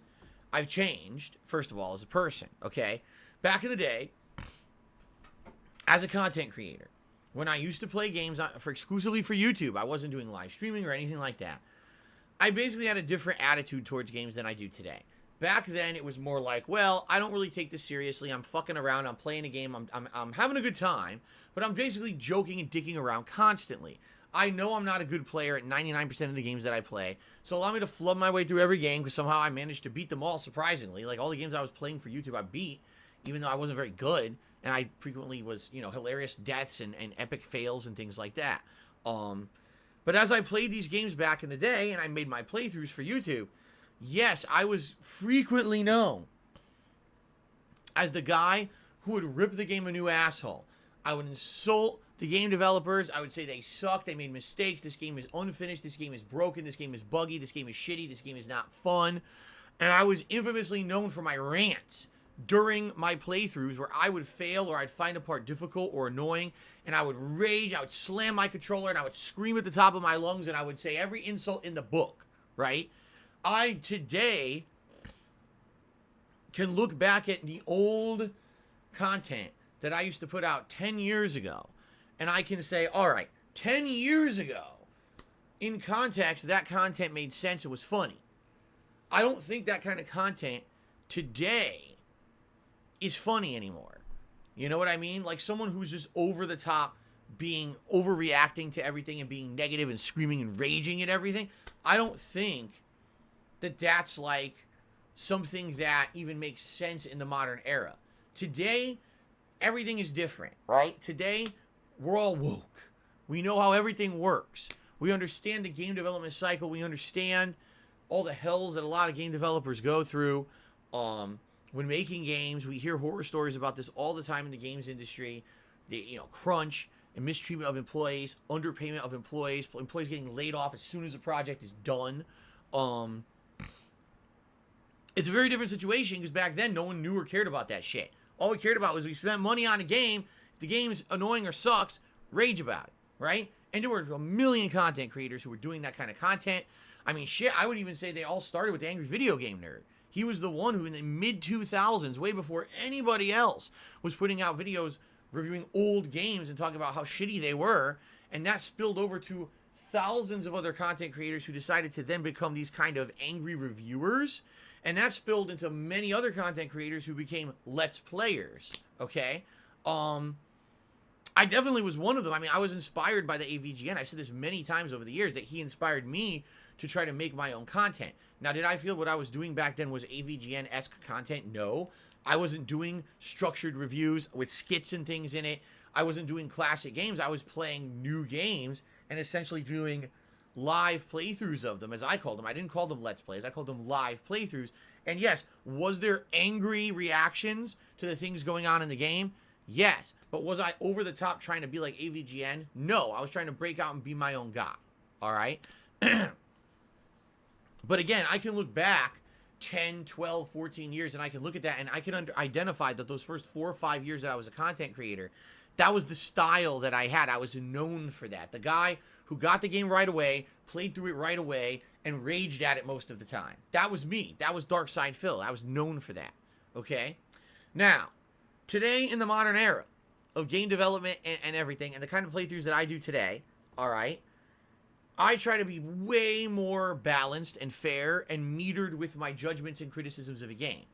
I've changed, first of all, as a person, okay? Back in the day, as a content creator, when I used to play games exclusively for YouTube, I wasn't doing live streaming or anything like that, I basically had a different attitude towards games than I do today. Back then, it was more like, well, I don't really take this seriously. I'm fucking around. I'm playing a game. I'm having a good time. But I'm basically joking and dicking around constantly. I know I'm not a good player at 99% of the games that I play, so allow me to flub my way through every game, because somehow I managed to beat them all, surprisingly. Like, all the games I was playing for YouTube, I beat, even though I wasn't very good, and I frequently was, you know, hilarious deaths and epic fails and things like that. But as I played these games back in the day, and I made my playthroughs for YouTube, yes, I was frequently known as the guy who would rip the game a new asshole. I would insult the game developers. I would say they suck, they made mistakes, this game is unfinished, this game is broken, this game is buggy, this game is shitty, this game is not fun. And I was infamously known for my rants during my playthroughs, where I would fail, or I'd find a part difficult or annoying, and I would rage, I would slam my controller, and I would scream at the top of my lungs, and I would say every insult in the book, right? I today can look back at the old content that I used to put out 10 years ago, and I can say, all right, 10 years ago, in context, that content made sense, it was funny. I don't think that kind of content today is funny anymore. You know what I mean? Like, someone who's just over the top, being overreacting to everything and being negative and screaming and raging at everything. I don't think that that's like something that even makes sense in the modern era. Today, everything is different, right? Today, we're all woke. We know how everything works. We understand the game development cycle. We understand all the hells that a lot of game developers go through. When making games, we hear horror stories about this all the time in the games industry. The, you know, crunch and mistreatment of employees, underpayment of employees, employees getting laid off as soon as the project is done. It's a very different situation, because back then no one knew or cared about that shit. All we cared about was we spent money on a game. If the game's annoying or sucks, rage about it, right? And there were a million content creators who were doing that kind of content. I mean, shit, I would even say they all started with the Angry Video Game Nerd. He was the one who, in the mid-2000s, way before anybody else, was putting out videos reviewing old games and talking about how shitty they were, and that spilled over to thousands of other content creators who decided to then become these kind of angry reviewers, and that spilled into many other content creators who became Let's Players, okay? I definitely was one of them. I mean, I was inspired by the AVGN. I've said this many times over the years, that he inspired me to try to make my own content. Now, did I feel what I was doing back then was AVGN-esque content? No. I wasn't doing structured reviews with skits and things in it. I wasn't doing classic games. I was playing new games and essentially doing live playthroughs of them, as I called them. I didn't call them Let's Plays. I called them live playthroughs. And yes, was there angry reactions to the things going on in the game? Yes. But was I over the top trying to be like AVGN? No. I was trying to break out and be my own guy. All right? But again, I can look back 10, 12, 14 years, and I can look at that, and I can identify that those first 4 or 5 years that I was a content creator, that was the style that I had. I was known for that. The guy who got the game right away, played through it right away, and raged at it most of the time. That was me. That was Dark Side Phil. I was known for that. Okay? Now, today in the modern era of game development and everything, and the kind of playthroughs that I do today, all right, I try to be way more balanced and fair and metered with my judgments and criticisms of a game.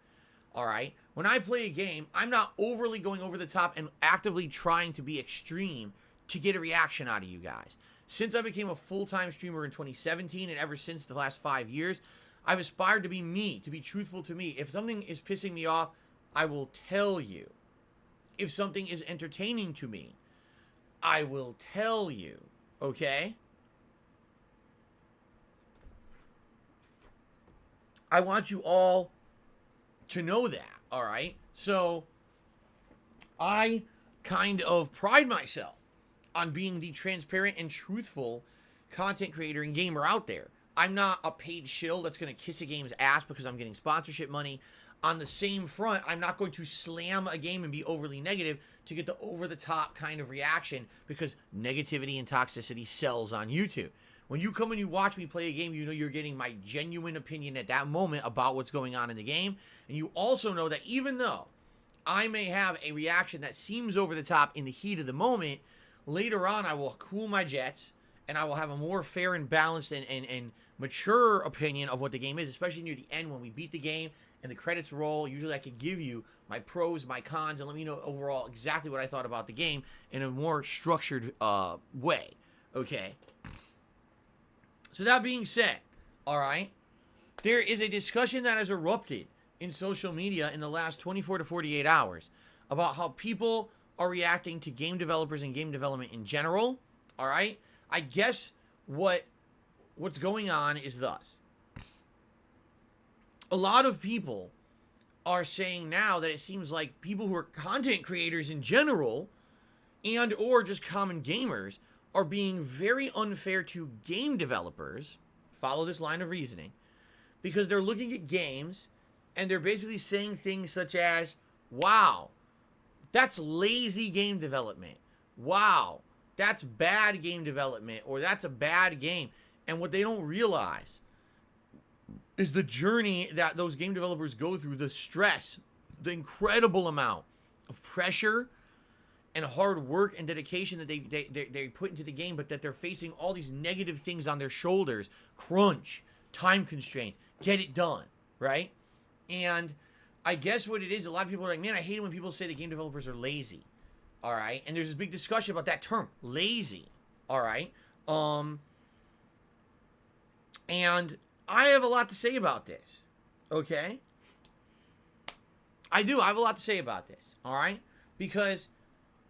All right? When I play a game, I'm not overly going over the top and actively trying to be extreme to get a reaction out of you guys. Since I became a full-time streamer in 2017, and ever since the last 5 years, I've aspired to be me, to be truthful to me. If something is pissing me off, I will tell you. If something is entertaining to me, I will tell you. Okay? I want you all to know that, all right? So, I kind of pride myself on being the transparent and truthful content creator and gamer out there. I'm not a paid shill that's going to kiss a game's ass because I'm getting sponsorship money. On the same front, I'm not going to slam a game and be overly negative to get the over-the-top kind of reaction, because negativity and toxicity sells on YouTube. When you come and you watch me play a game, you know you're getting my genuine opinion at that moment about what's going on in the game. And you also know that even though I may have a reaction that seems over the top in the heat of the moment, later on I will cool my jets, and I will have a more fair and balanced and mature opinion of what the game is, especially near the end when we beat the game and the credits roll. Usually I could give you my pros, my cons, and let me know overall exactly what I thought about the game in a more structured way. Okay? So that being said, all right, there is a discussion that has erupted in social media in the last 24 to 48 hours about how people are reacting to game developers and game development in general, all right? I guess what's going on is thus. A lot of people are saying now that it seems like people who are content creators in general and or just common gamers are being very unfair to game developers, follow this line of reasoning, because they're looking at games and they're basically saying things such as, wow, that's lazy game development. Wow, that's bad game development, or that's a bad game. And what they don't realize is the journey that those game developers go through, the stress, the incredible amount of pressure and hard work and dedication that they put into the game, but that they're facing all these negative things on their shoulders. Crunch, time constraints, get it done, right? And I guess what it is, a lot of people are like, man, I hate it when people say that game developers are lazy, all right? And there's this big discussion about that term, lazy, all right? And I have a lot to say about this, okay? I do. I have a lot to say about this, all right? Because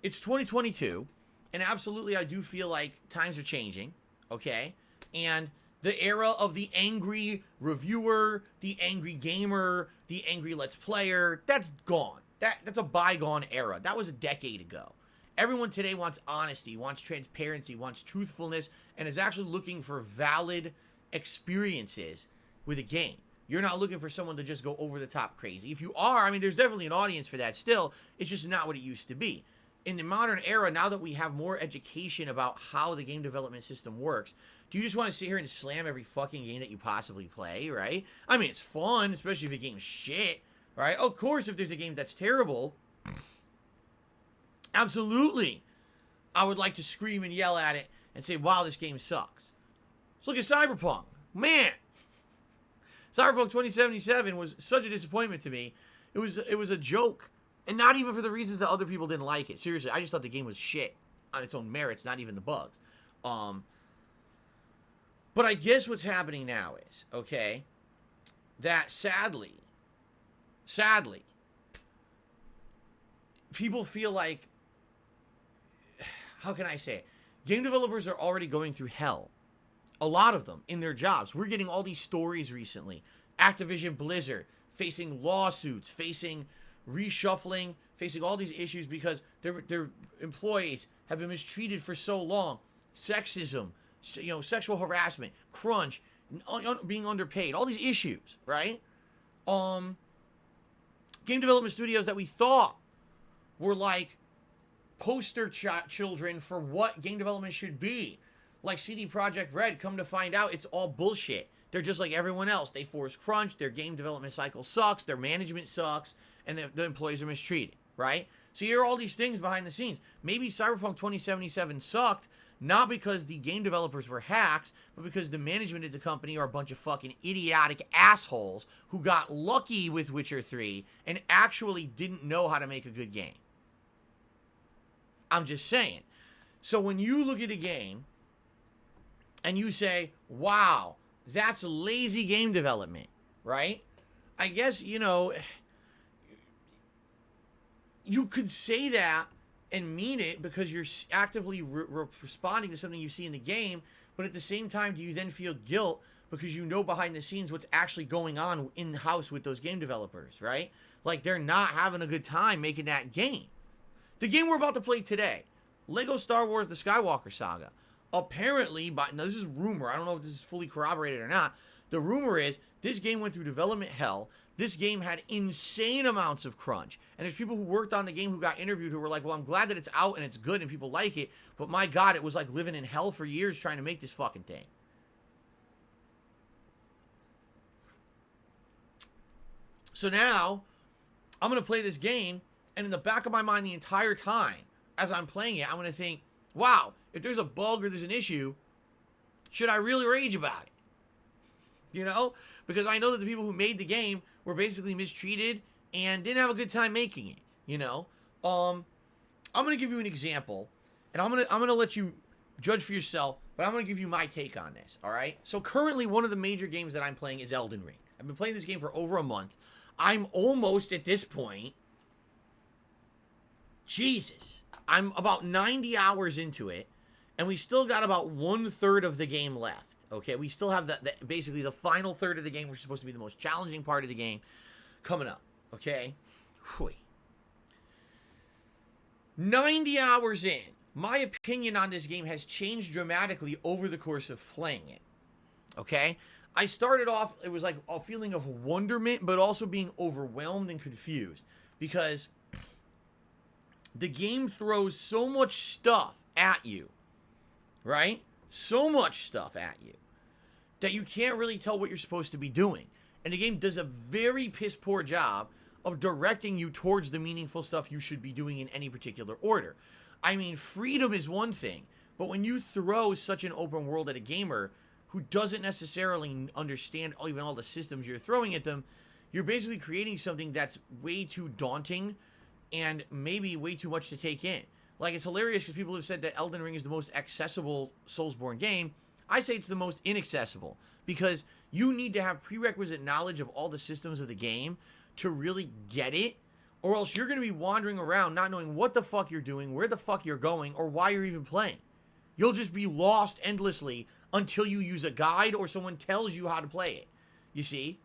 it's 2022, and absolutely I do feel like times are changing, okay? And the era of the angry reviewer, the angry gamer, the angry let's player, that's gone. That's a bygone era. That was a decade ago. Everyone today wants honesty, wants transparency, wants truthfulness, and is actually looking for valid experiences with a game. You're not looking for someone to just go over the top crazy. If you are, I mean, there's definitely an audience for that still. It's just not what it used to be. In the modern era, now that we have more education about how the game development system works, do you just want to sit here and slam every fucking game that you possibly play, right? I mean, it's fun, especially if the game's shit, right? Of course, if there's a game that's terrible, absolutely, I would like to scream and yell at it and say, wow, this game sucks. Let's look at Cyberpunk. Man, Cyberpunk 2077 was such a disappointment to me. It was a joke. And not even for the reasons that other people didn't like it. Seriously, I just thought the game was shit on its own merits, not even the bugs. But I guess what's happening now is, okay, that sadly, people feel like, how can I say it? Game developers are already going through hell. A lot of them in their jobs. We're getting all these stories recently. Activision Blizzard facing lawsuits, facing reshuffling, facing all these issues because their employees have been mistreated for so long. Sexism, sexual harassment, crunch, being underpaid, all these issues, right? Game development studios that we thought were like poster children for what game development should be, like CD Projekt Red, come to find out it's all bullshit. They're just like everyone else. They force crunch, their game development cycle sucks, their management sucks, and the employees are mistreated, right? So you hear all these things behind the scenes. Maybe Cyberpunk 2077 sucked, not because the game developers were hacks, but because the management of the company are a bunch of fucking idiotic assholes who got lucky with Witcher 3 and actually didn't know how to make a good game. I'm just saying. So when you look at a game and you say, wow, that's lazy game development, right? I guess, you could say that and mean it because you're actively responding to something you see in the game, but at the same time, do you then feel guilt because you know behind the scenes what's actually going on in-house with those game developers, right? Like, they're not having a good time making that game. The game we're about to play today, Lego Star Wars The Skywalker Saga, apparently, now this is rumor, I don't know if this is fully corroborated or not, the rumor is this game went through development hell. This game had insane amounts of crunch. And there's people who worked on the game who got interviewed who were like, well, I'm glad that it's out and it's good and people like it, but my God, it was like living in hell for years trying to make this fucking thing. So now, I'm going to play this game, and in the back of my mind the entire time, as I'm playing it, I'm going to think, wow, if there's a bug or there's an issue, should I really rage about it? Because I know that the people who made the game were basically mistreated and didn't have a good time making it, I'm going to give you an example, and I'm going to let you Judge for yourself, but I'm going to give you my take on this, all right? So currently, one of the major games that I'm playing is Elden Ring. I've been playing this game for over a month. I'm almost, at this point, Jesus, I'm about 90 hours into it, and we still got about 1/3 of the game left, okay? We still have basically the final third of the game, which is supposed to be the most challenging part of the game, coming up, okay? Whew. 90 hours in. My opinion on this game has changed dramatically over the course of playing it, okay? I started off, it was like a feeling of wonderment, but also being overwhelmed and confused, because the game throws so much stuff at you, right? So much stuff at you that you can't really tell what you're supposed to be doing. And the game does a very piss poor job of directing you towards the meaningful stuff you should be doing in any particular order. I mean, freedom is one thing, but when you throw such an open world at a gamer who doesn't necessarily understand even all the systems you're throwing at them, you're basically creating something that's way too daunting and maybe way too much to take in. Like, it's hilarious because people have said that Elden Ring is the most accessible Soulsborne game. I say it's the most inaccessible, because you need to have prerequisite knowledge of all the systems of the game to really get it, or else you're going to be wandering around not knowing what the fuck you're doing, where the fuck you're going, or why you're even playing. You'll just be lost endlessly until you use a guide or someone tells you how to play it. You see?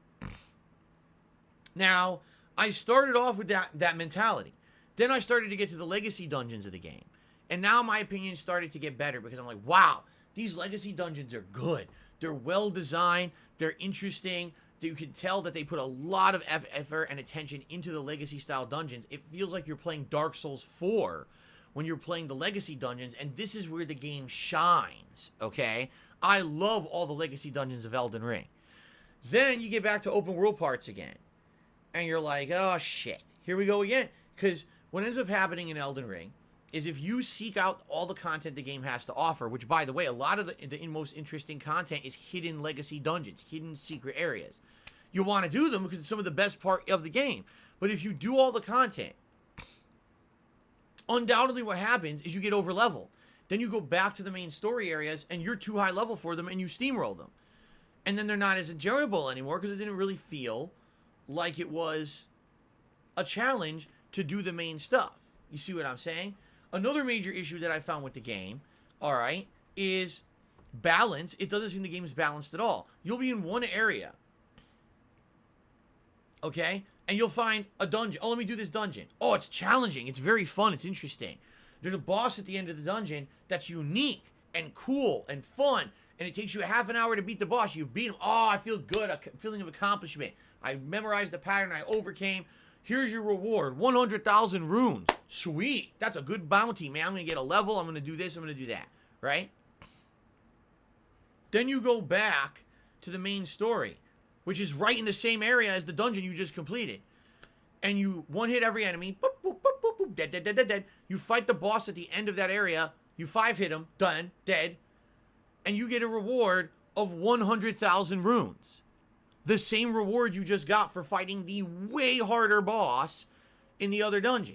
Now, I started off with that mentality. Then I started to get to the legacy dungeons of the game. And now my opinion started to get better, because I'm like, wow, these legacy dungeons are good. They're well designed. They're interesting. You can tell that they put a lot of effort and attention into the legacy style dungeons. It feels like you're playing Dark Souls 4 when you're playing the legacy dungeons, and this is where the game shines, okay? I love all the legacy dungeons of Elden Ring. Then you get back to open world parts again, and you're like, oh shit, here we go again. Because what ends up happening in Elden Ring is, if you seek out all the content the game has to offer, which, by the way, a lot of the most interesting content is hidden legacy dungeons, hidden secret areas. You want to do them because it's some of the best part of the game. But if you do all the content, undoubtedly what happens is you get over leveled. Then you go back to the main story areas and you're too high level for them and you steamroll them. And then they're not as enjoyable anymore because it didn't really feel like it was a challenge to do the main stuff. You see what I'm saying? Another major issue that I found with the game, all right, is balance. It doesn't seem the game is balanced at all. You'll be in one area, okay, and you'll find a dungeon. Oh, let me do this dungeon. Oh, it's challenging. It's very fun. It's interesting. There's a boss at the end of the dungeon that's unique and cool and fun, and it takes you a half an hour to beat the boss. You've beat him. Oh, I feel good. A feeling of accomplishment. I memorized the pattern. I overcame. Here's your reward, 100,000 runes. Sweet. That's a good bounty, man. I'm going to get a level. I'm going to do this. I'm going to do that, right? Then you go back to the main story, which is right in the same area as the dungeon you just completed. And you one-hit every enemy. Boop, boop, boop, boop, boop, dead, dead, dead, dead, dead. You fight the boss at the end of that area. You 5-hit him. Done. Dead. And you get a reward of 100,000 runes. The same reward you just got for fighting the way harder boss in the other dungeon.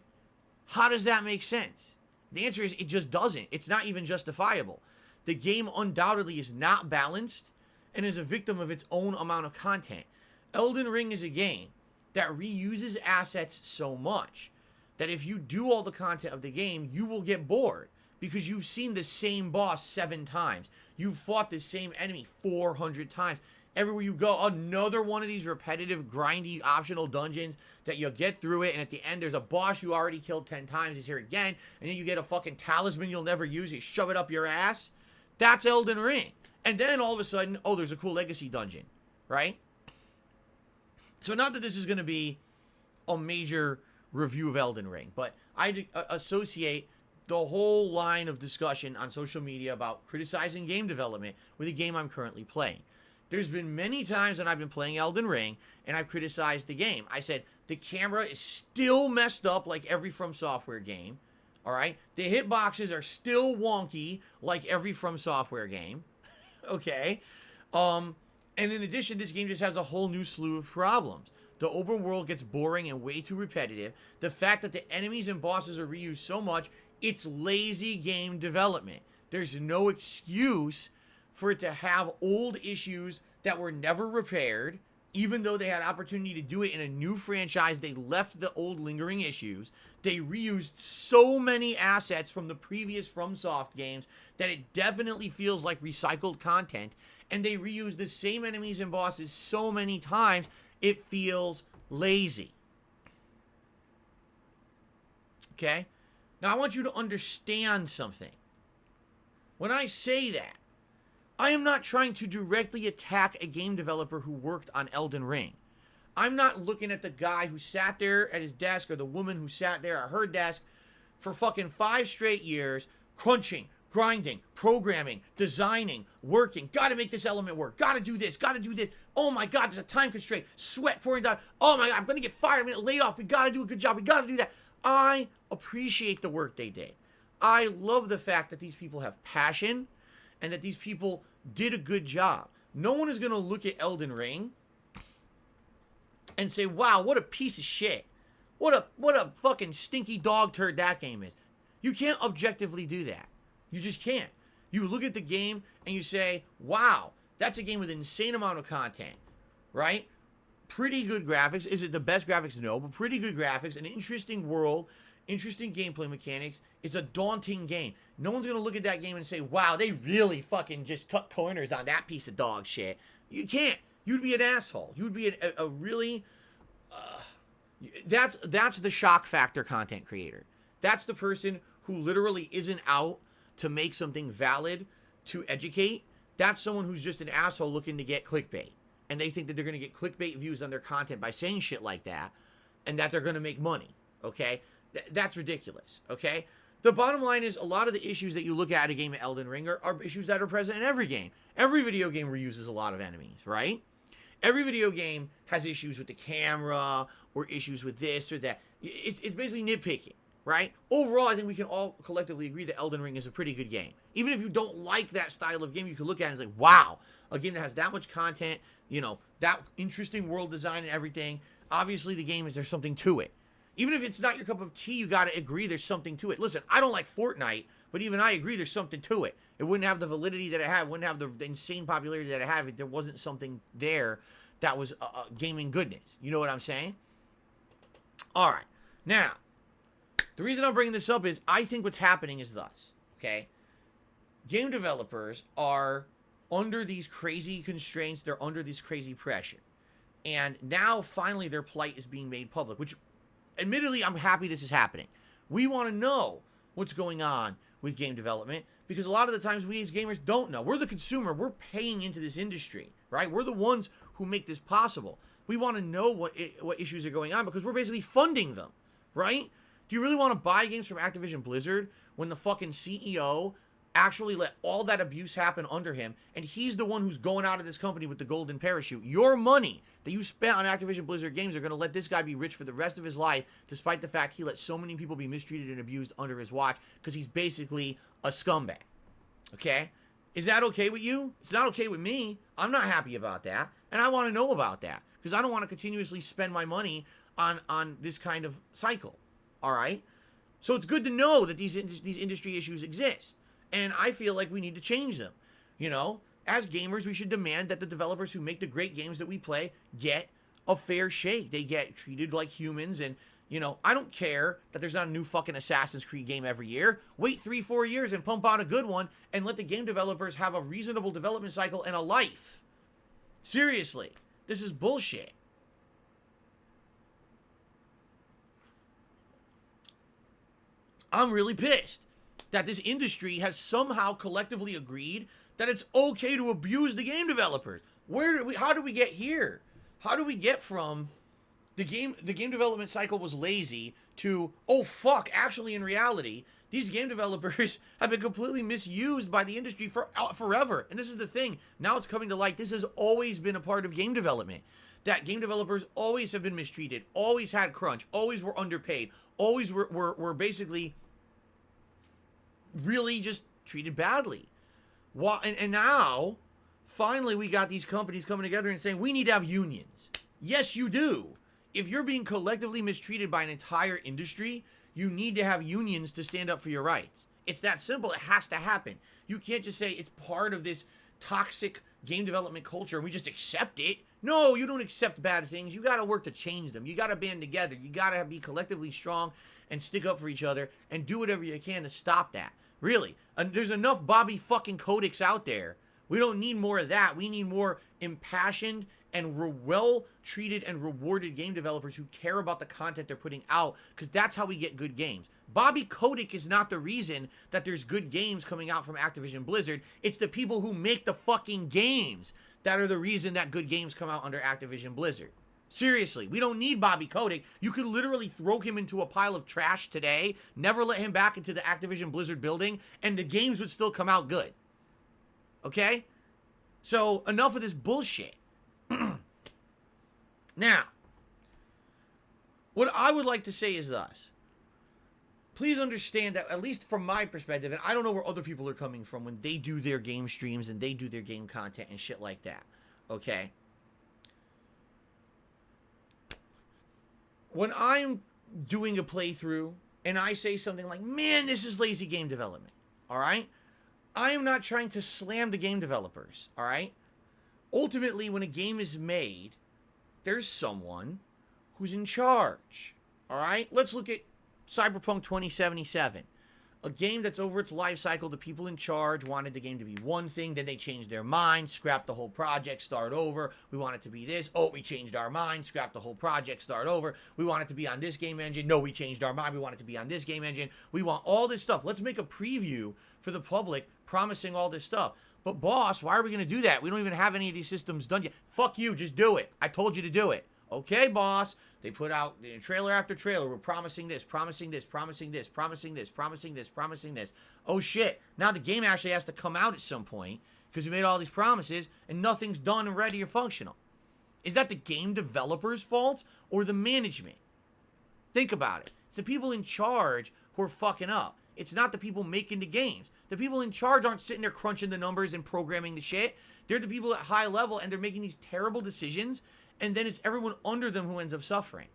How does that make sense? The answer is, it just doesn't. It's not even justifiable. The game undoubtedly is not balanced and is a victim of its own amount of content. Elden Ring is a game that reuses assets so much that if you do all the content of the game, you will get bored because you've seen the same boss 7 times. You've fought the same enemy 400 times. Everywhere you go, another one of these repetitive, grindy, optional dungeons that you'll get through it, and at the end, there's a boss you already killed 10 times. He's here again, and then you get a fucking talisman you'll never use. You shove it up your ass. That's Elden Ring. And then all of a sudden, oh, there's a cool legacy dungeon, right? So not that this is going to be a major review of Elden Ring, but I associate the whole line of discussion on social media about criticizing game development with the game I'm currently playing. There's been many times when I've been playing Elden Ring and I've criticized the game. I said, the camera is still messed up like every From Software game. All right? The hitboxes are still wonky like every From Software game. Okay? And in addition, this game just has a whole new slew of problems. The open world gets boring and way too repetitive. The fact that the enemies and bosses are reused so much, it's lazy game development. There's no excuse for it to have old issues that were never repaired. Even though they had opportunity to do it in a new franchise, they left the old lingering issues. They reused so many assets from the previous FromSoft games that it definitely feels like recycled content. And they reused the same enemies and bosses so many times, it feels lazy. Okay? Now, I want you to understand something. When I say that, I am not trying to directly attack a game developer who worked on Elden Ring. I'm not looking at the guy who sat there at his desk or the woman who sat there at her desk for fucking 5 straight years, crunching, grinding, programming, designing, working. Gotta make this element work. Gotta do this. Gotta do this. Oh my God, there's a time constraint. Sweat pouring down. Oh my God, I'm gonna get fired. I'm gonna get laid off. We gotta do a good job. We gotta do that. I appreciate the work they did. I love the fact that these people have passion and that these people did a good job. No one is going to look at Elden Ring and say, wow, what a piece of shit. What a fucking stinky dog turd that game is. You can't objectively do that. You just can't. You look at the game and you say, wow, that's a game with an insane amount of content, right? Pretty good graphics. Is it the best graphics? No, but pretty good graphics, an interesting world, interesting gameplay mechanics. It's a daunting game. No one's going to look at that game and say, wow, they really fucking just cut corners on that piece of dog shit. You can't. You'd be an asshole. You'd be a really... That's the shock factor content creator. That's the person who literally isn't out to make something valid, to educate. That's someone who's just an asshole looking to get clickbait. And they think that they're going to get clickbait views on their content by saying shit like that, and that they're going to make money, okay? That's ridiculous, okay? The bottom line is a lot of the issues that you look at a game of Elden Ring are issues that are present in every game. Every video game reuses a lot of enemies, right? Every video game has issues with the camera or issues with this or that. It's basically nitpicking, right? Overall, I think we can all collectively agree that Elden Ring is a pretty good game. Even if you don't like that style of game, you can look at it and say, wow, a game that has that much content, you know, that interesting world design and everything. Obviously, the game there's something to it. Even if it's not your cup of tea, you got to agree there's something to it. Listen, I don't like Fortnite, but even I agree there's something to it. It wouldn't have the validity that it had, wouldn't have the insane popularity that it had if there wasn't something there that was gaming goodness. You know what I'm saying? All right. Now, the reason I'm bringing this up is I think what's happening is thus, okay? Game developers are under these crazy constraints. They're under this crazy pressure. And now, finally, their plight is being made public, which... Admittedly, I'm happy this is happening. We want to know what's going on with game development because a lot of the times we as gamers don't know. We're the consumer. We're paying into this industry, right? We're the ones who make this possible. We want to know what issues are going on because we're basically funding them, right? Do you really want to buy games from Activision Blizzard when the fucking CEO actually let all that abuse happen under him, and he's the one who's going out of this company with the golden parachute? Your money that you spent on Activision Blizzard games are going to let this guy be rich for the rest of his life, despite the fact he let so many people be mistreated and abused under his watch, because he's basically a scumbag. Okay? Is that okay with you? It's not okay with me. I'm not happy about that, and I want to know about that, because I don't want to continuously spend my money on this kind of cycle. All right? So it's good to know that these industry issues exist. And I feel like we need to change them. You know, as gamers, we should demand that the developers who make the great games that we play get a fair shake. They get treated like humans. And, you know, I don't care that there's not a new fucking Assassin's Creed game every year. Wait 3-4 years and pump out a good one and let the game developers have a reasonable development cycle and a life. Seriously, this is bullshit. I'm really pissed that this industry has somehow collectively agreed that it's okay to abuse the game developers. How do we get here? How do we get from the game development cycle was lazy to, oh fuck, actually in reality, these game developers have been completely misused by the industry forever. And this is the thing. Now it's coming to light. This has always been a part of game development. That game developers always have been mistreated, always had crunch, always were underpaid, always were basically really just treated badly. And now, finally, we got these companies coming together and saying, we need to have unions. Yes, you do. If you're being collectively mistreated by an entire industry, you need to have unions to stand up for your rights. It's that simple. It has to happen. You can't just say it's part of this toxic game development culture and we just accept it. No, you don't accept bad things. You got to work to change them. You got to band together. You got to be collectively strong and stick up for each other and do whatever you can to stop that. Really. And there's enough Bobby fucking Kotick's out there. We don't need more of that. We need more impassioned and well-treated and rewarded game developers who care about the content they're putting out, because that's how we get good games. Bobby Kotick is not the reason that there's good games coming out from Activision Blizzard. It's the people who make the fucking games that are the reason that good games come out under Activision Blizzard. Seriously, we don't need Bobby Kotick. You could literally throw him into a pile of trash today, never let him back into the Activision Blizzard building, and the games would still come out good. Okay? So, enough of this bullshit. Now, what I would like to say is thus. Please understand that, at least from my perspective, and I don't know where other people are coming from when they do their game streams and they do their game content and shit like that. Okay? When I'm doing a playthrough and I say something like, man, this is lazy game development, all right? I am not trying to slam the game developers, all right? Ultimately, when a game is made, there's someone who's in charge, all right? Let's look at Cyberpunk 2077, a game that's over its life cycle. The people in charge wanted the game to be one thing, then they changed their mind, scrapped the whole project, start over. We want it to be this. Oh, we changed our mind, scrapped the whole project, start over. We want it to be on this game engine. No, we changed our mind. We want it to be on this game engine. We want all this stuff. Let's make a preview for the public promising all this stuff. But boss, why are we going to do that? We don't even have any of these systems done yet. Fuck you, just do it. I told you to do it. Okay, boss. They put out trailer after trailer. We're promising this, promising this, promising this, promising this, promising this, promising this. Oh shit. Now the game actually has to come out at some point because we made all these promises and nothing's done and ready or functional. Is that the game developer's fault or the management? Think about it. It's the people in charge who are fucking up. It's not the people making the games. The people in charge aren't sitting there crunching the numbers and programming the shit. They're the people at high level and they're making these terrible decisions, and then it's everyone under them who ends up suffering.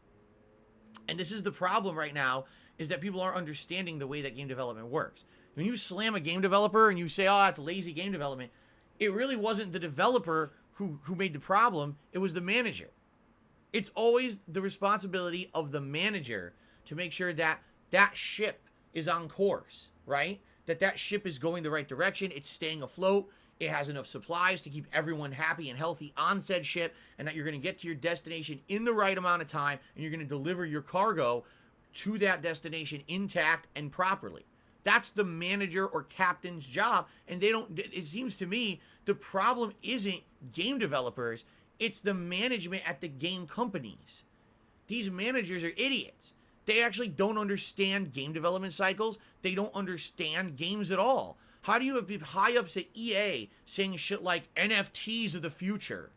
And this is the problem right now, is that people aren't understanding the way that game development works. When you slam a game developer and you say, oh, that's lazy game development, it really wasn't the developer who made the problem. It was the manager. It's always the responsibility of the manager to make sure that that ship is on course, right? That ship is going the right direction. It's staying afloat. It has enough supplies to keep everyone happy and healthy on said ship, and that you're going to get to your destination in the right amount of time, and you're going to deliver your cargo to that destination intact and properly. That's the manager or captain's job, and they don't. It seems to me the problem isn't game developers, it's the management at the game companies. These managers are idiots. They actually don't understand game development cycles. They don't understand games at all. How do you have people high ups at EA saying shit like NFTs of the future?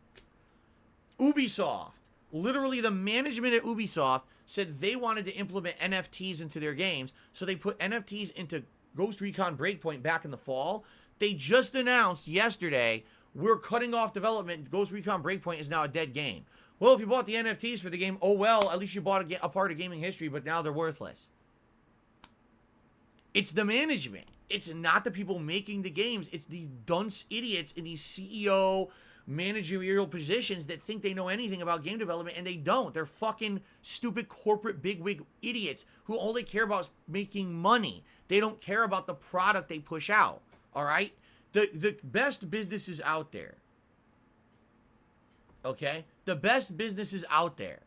Ubisoft, literally the management at Ubisoft said they wanted to implement NFTs into their games, so they put NFTs into Ghost Recon Breakpoint back in the fall. They just announced yesterday, we're cutting off development. Ghost Recon Breakpoint is now a dead game. Well, if you bought the NFTs for the game, oh well, at least you bought a part of gaming history, but now they're worthless. It's the management. It's not the people making the games. It's these dunce idiots in these CEO managerial positions that think they know anything about game development, and they don't. They're fucking stupid corporate bigwig idiots who all they care about is making money. They don't care about the product they push out, all right? The best businesses out there, okay? The best businesses out there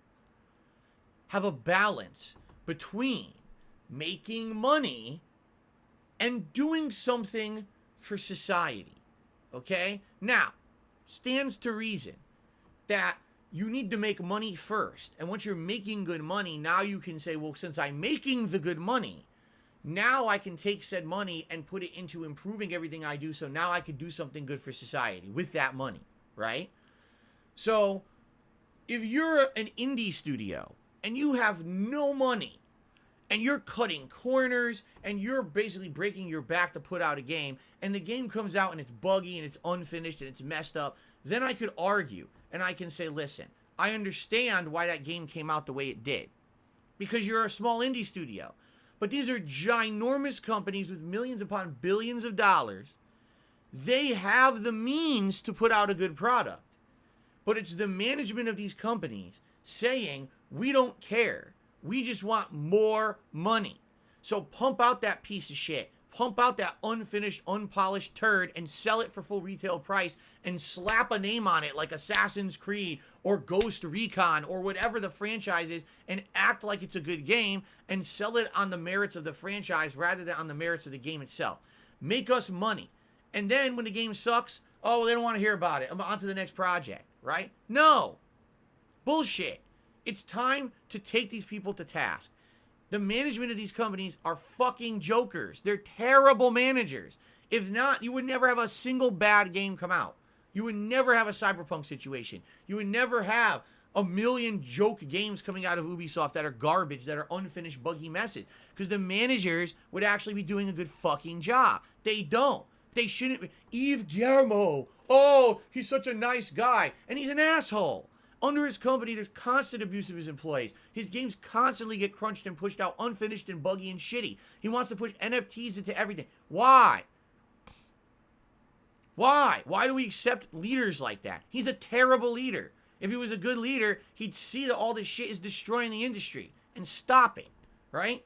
have a balance between making money and doing something for society, okay? Now, stands to reason that you need to make money first. And once you're making good money, now you can say, well, since I'm making the good money, now I can take said money and put it into improving everything I do, so now I could do something good for society with that money, right? So, if you're an indie studio and you have no money and you're cutting corners and you're basically breaking your back to put out a game, and the game comes out and it's buggy and it's unfinished and it's messed up, then I could argue and I can say, listen, I understand why that game came out the way it did, because you're a small indie studio. But these are ginormous companies with millions upon billions of dollars. They have the means to put out a good product. But it's the management of these companies saying, we don't care. We just want more money. So pump out that piece of shit. Pump out that unfinished, unpolished turd and sell it for full retail price and slap a name on it like Assassin's Creed or Ghost Recon or whatever the franchise is and act like it's a good game and sell it on the merits of the franchise rather than on the merits of the game itself. Make us money. And then when the game sucks, oh, they don't want to hear about it. I'm on to the next project, right? No. Bullshit. It's time to take these people to task. The management of these companies are fucking jokers. They're terrible managers. If not, you would never have a single bad game come out. You would never have a Cyberpunk situation. You would never have a million joke games coming out of Ubisoft that are garbage, that are unfinished, buggy messes. Because the managers would actually be doing a good fucking job. They don't. They shouldn't be. Yves Guillemot. Oh, he's such a nice guy. And he's an asshole. Under his company, there's constant abuse of his employees. His games constantly get crunched and pushed out unfinished and buggy and shitty. He wants to push NFTs into everything. Why? Why? Why do we accept leaders like that? He's a terrible leader. If he was a good leader, he'd see that all this shit is destroying the industry and stop it, right?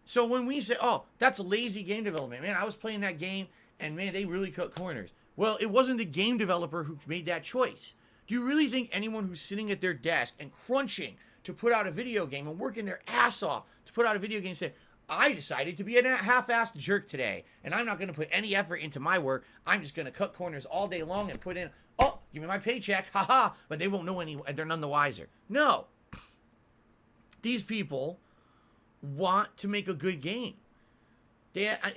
So when we say, oh, that's lazy game development, man, I was playing that game and man, they really cut corners. Well, it wasn't the game developer who made that choice. Do you really think anyone who's sitting at their desk and crunching to put out a video game and working their ass off to put out a video game said, I decided to be a half-assed jerk today, and I'm not going to put any effort into my work. I'm just going to cut corners all day long and put in, oh, give me my paycheck, haha, but they won't know any, they're none the wiser. No. These people want to make a good game.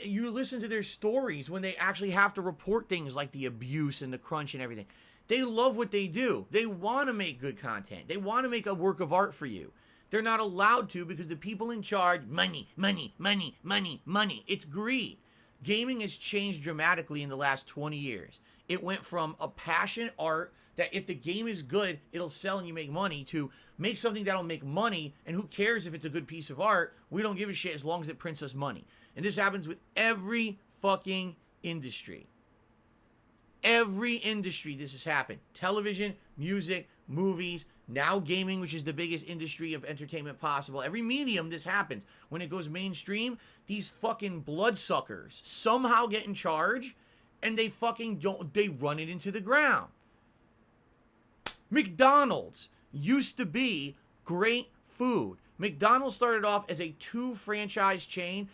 You listen to their stories when they actually have to report things like the abuse and the crunch and everything. They love what they do. They want to make good content. They want to make a work of art for you. They're not allowed to because the people in charge, money, money, money, money, money. It's greed. Gaming has changed dramatically in the last 20 years. It went from a passion art that if the game is good, it'll sell and you make money to make something that'll make money and who cares if it's a good piece of art? We don't give a shit as long as it prints us money. And this happens with every fucking industry. Every industry this has happened. Television, music, movies, now gaming, which is the biggest industry of entertainment possible. Every medium this happens. When it goes mainstream, these fucking bloodsuckers somehow get in charge and they fucking don't, they run it into the ground. McDonald's used to be great food. McDonald's started off as a 2-franchise chain,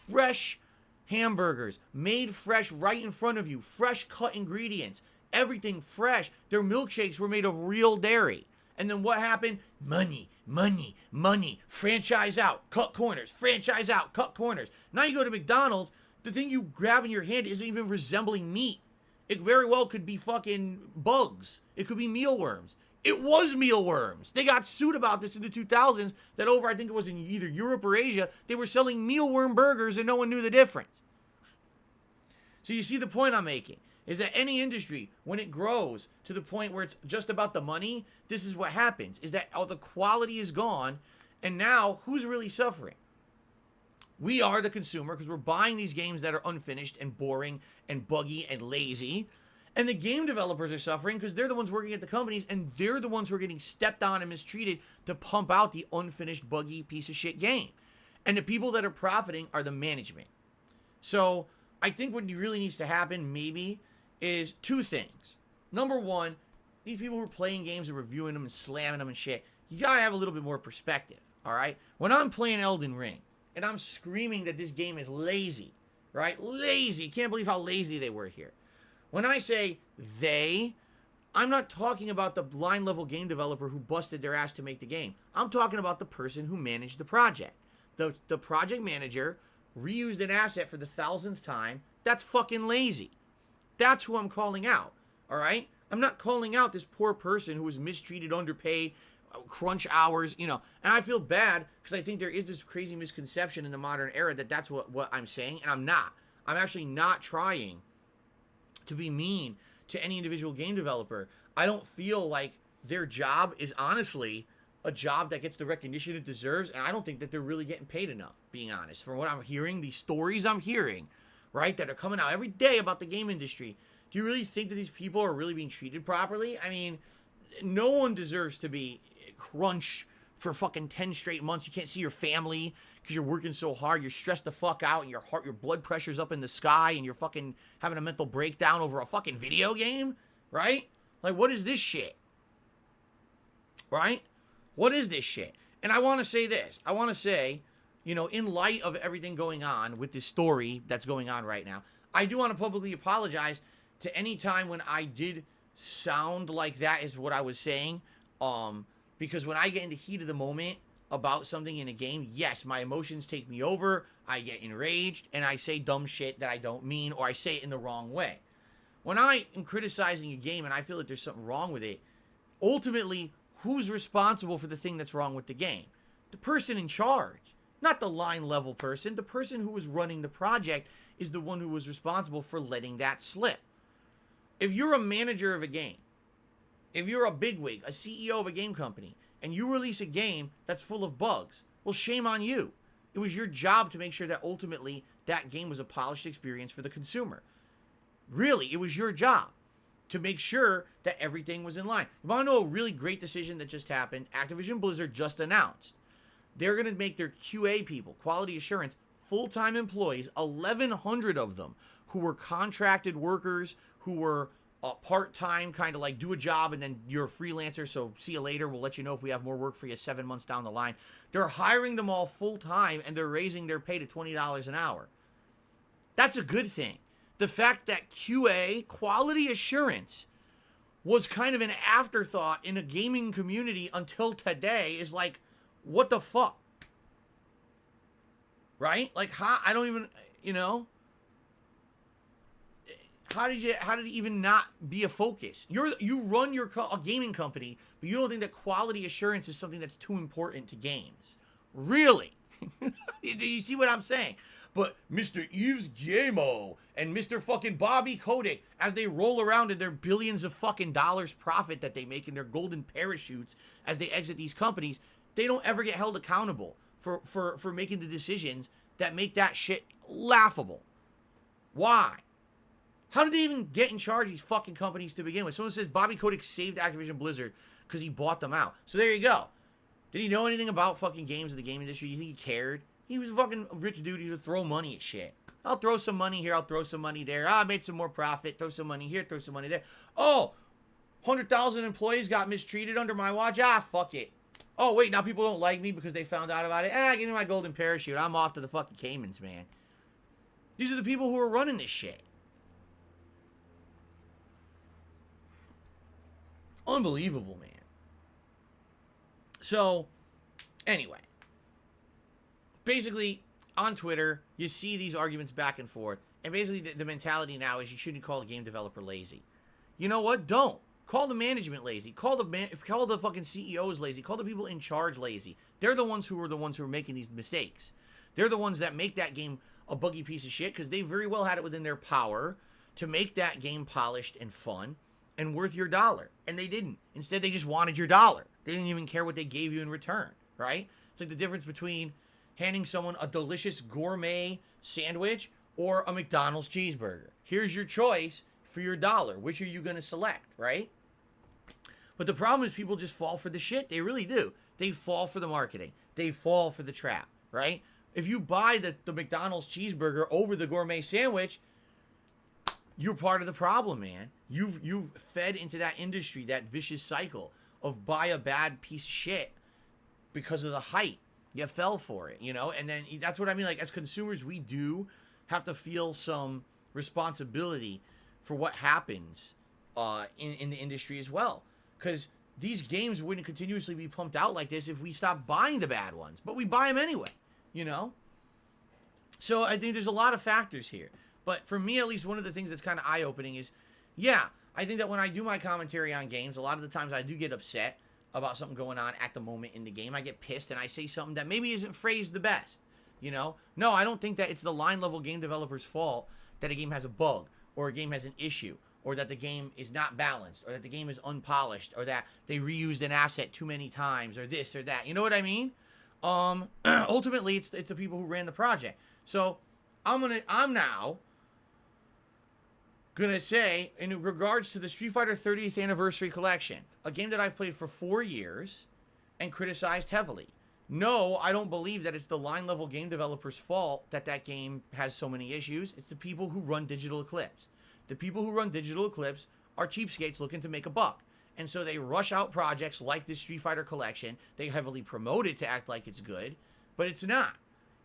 fresh hamburgers, made fresh right in front of you, fresh cut ingredients, everything fresh. Their milkshakes were made of real dairy. And then what happened? Money, money, money. Franchise out, cut corners. Franchise out, cut corners. Now you go to McDonald's, the thing you grab in your hand isn't even resembling meat. It very well could be fucking bugs. It could be mealworms. It was mealworms. They got sued about this in the 2000s that over, I think it was in either Europe or Asia, they were selling mealworm burgers and no one knew the difference. So you see the point I'm making, is that any industry, when it grows to the point where it's just about the money, this is what happens, is that the quality is gone, and now who's really suffering? We are the consumer because we're buying these games that are unfinished and boring and buggy and lazy. And the game developers are suffering because they're the ones working at the companies and they're the ones who are getting stepped on and mistreated to pump out the unfinished, buggy piece of shit game. And the people that are profiting are the management. So I think what really needs to happen maybe is 2 things. Number 1, these people who are playing games and reviewing them and slamming them and shit, you gotta have a little bit more perspective, all right? When I'm playing Elden Ring and I'm screaming that this game is lazy, right? Lazy. Can't believe how lazy they were here. When I say they, I'm not talking about the line level game developer who busted their ass to make the game. I'm talking about the person who managed the project. The project manager reused an asset for the 1000th time. That's fucking lazy. That's who I'm calling out, all right? I'm not calling out this poor person who was mistreated, underpaid, crunch hours, you know. And I feel bad because I think there is this crazy misconception in the modern era that that's what I'm saying, and I'm not. I'm actually not trying to be mean to any individual game developer. I don't feel like their job is honestly a job that gets the recognition it deserves, and I don't think that they're really getting paid enough, being honest. From what I'm hearing, these stories I'm hearing, right, that are coming out every day about the game industry, do you really think that these people are really being treated properly? I mean, no one deserves to be crunch for fucking 10 straight months. You can't see your family because you're working so hard. You're stressed the fuck out, and your blood pressure's up in the sky, and you're fucking having a mental breakdown over a fucking video game, right? Like, what is this shit? Right? What is this shit? And I want to say this. I want to say, you know, in light of everything going on with this story that's going on right now, I do want to publicly apologize to any time when I did sound like that is what I was saying. Because when I get in the heat of the moment about something in a game, yes, my emotions take me over. I get enraged and I say dumb shit that I don't mean, or I say it in the wrong way. When I am criticizing a game and I feel like there's something wrong with it, ultimately, who's responsible for the thing that's wrong with the game? The person in charge, not the line level person. The person who was running the project is the one who was responsible for letting that slip. If you're a manager of a game, if you're a bigwig, a CEO of a game company, and you release a game that's full of bugs, well, shame on you. It was your job to make sure that ultimately that game was a polished experience for the consumer. Really, it was your job to make sure that everything was in line. You want to know a really great decision that just happened? Activision Blizzard just announced they're going to make their QA people, quality assurance, full-time employees, 1,100 of them, who were contracted workers, who were part-time, kind of like do a job and then you're a freelancer, so see you later, we'll let you know if we have more work for you 7 months down the line. They're hiring them all full-time and they're raising their pay to $20 an hour. That's a good thing. The fact that QA, quality assurance, was kind of an afterthought in a gaming community until today is like, what the fuck? Right? Like, how, I don't even, you know, how did it even not be a focus? You run a gaming company, but you don't think that quality assurance is something that's too important to games. Really? Do you see what I'm saying? But Mr. Yves Guillemot and Mr. fucking Bobby Kotick, as they roll around in their billions of fucking dollars profit that they make in their golden parachutes as they exit these companies, they don't ever get held accountable for making the decisions that make that shit laughable. Why? How did they even get in charge of these fucking companies to begin with? Someone says Bobby Kotick saved Activision Blizzard because he bought them out. So there you go. Did he know anything about fucking games in the game industry? You think he cared? He was a fucking rich dude. He would throw money at shit. I'll throw some money here. I'll throw some money there. I made some more profit. Throw some money here. Throw some money there. Oh, 100,000 employees got mistreated under my watch. Fuck it. Oh, wait. Now people don't like me because they found out about it. Give me my golden parachute. I'm off to the fucking Caymans, man. These are the people who are running this shit. Unbelievable, man. So, anyway. Basically, on Twitter, you see these arguments back and forth. And basically, the mentality now is you shouldn't call a game developer lazy. You know what? Don't. Call the management lazy. Call the fucking CEOs lazy. Call the people in charge lazy. They're the ones who are making these mistakes. They're the ones that make that game a buggy piece of shit because they very well had it within their power to make that game polished and fun and worth your dollar. And they didn't. Instead, they just wanted your dollar. They didn't even care what they gave you in return, right? It's like the difference between handing someone a delicious gourmet sandwich or a McDonald's cheeseburger. Here's your choice for your dollar. Which are you going to select, right? But the problem is people just fall for the shit. They really do. They fall for the marketing. They fall for the trap, right? If you buy the McDonald's cheeseburger over the gourmet sandwich, you're part of the problem, man. You've fed into that industry, that vicious cycle of buy a bad piece of shit because of the hype. You fell for it, you know? And then that's what I mean. Like, as consumers, we do have to feel some responsibility for what happens in the industry as well. Because these games wouldn't continuously be pumped out like this if we stopped buying the bad ones. But we buy them anyway, you know? So I think there's a lot of factors here. But for me, at least, one of the things that's kind of eye-opening is, yeah, I think that when I do my commentary on games, a lot of the times I do get upset about something going on at the moment in the game. I get pissed and I say something that maybe isn't phrased the best, you know? No, I don't think that it's the line-level game developer's fault that a game has a bug or a game has an issue or that the game is not balanced, or that the game is unpolished, or that they reused an asset too many times, or this or that. You know what I mean? Ultimately, it's the people who ran the project. So I'm now gonna say, in regards to the Street Fighter 30th Anniversary Collection, a game that I've played for 4 years and criticized heavily. No, I don't believe that it's the line-level game developers' fault that that game has so many issues. It's the people who run Digital Eclipse. The people who run Digital Eclipse are cheapskates looking to make a buck. And so they rush out projects like this Street Fighter Collection. They heavily promote it to act like it's good, but it's not.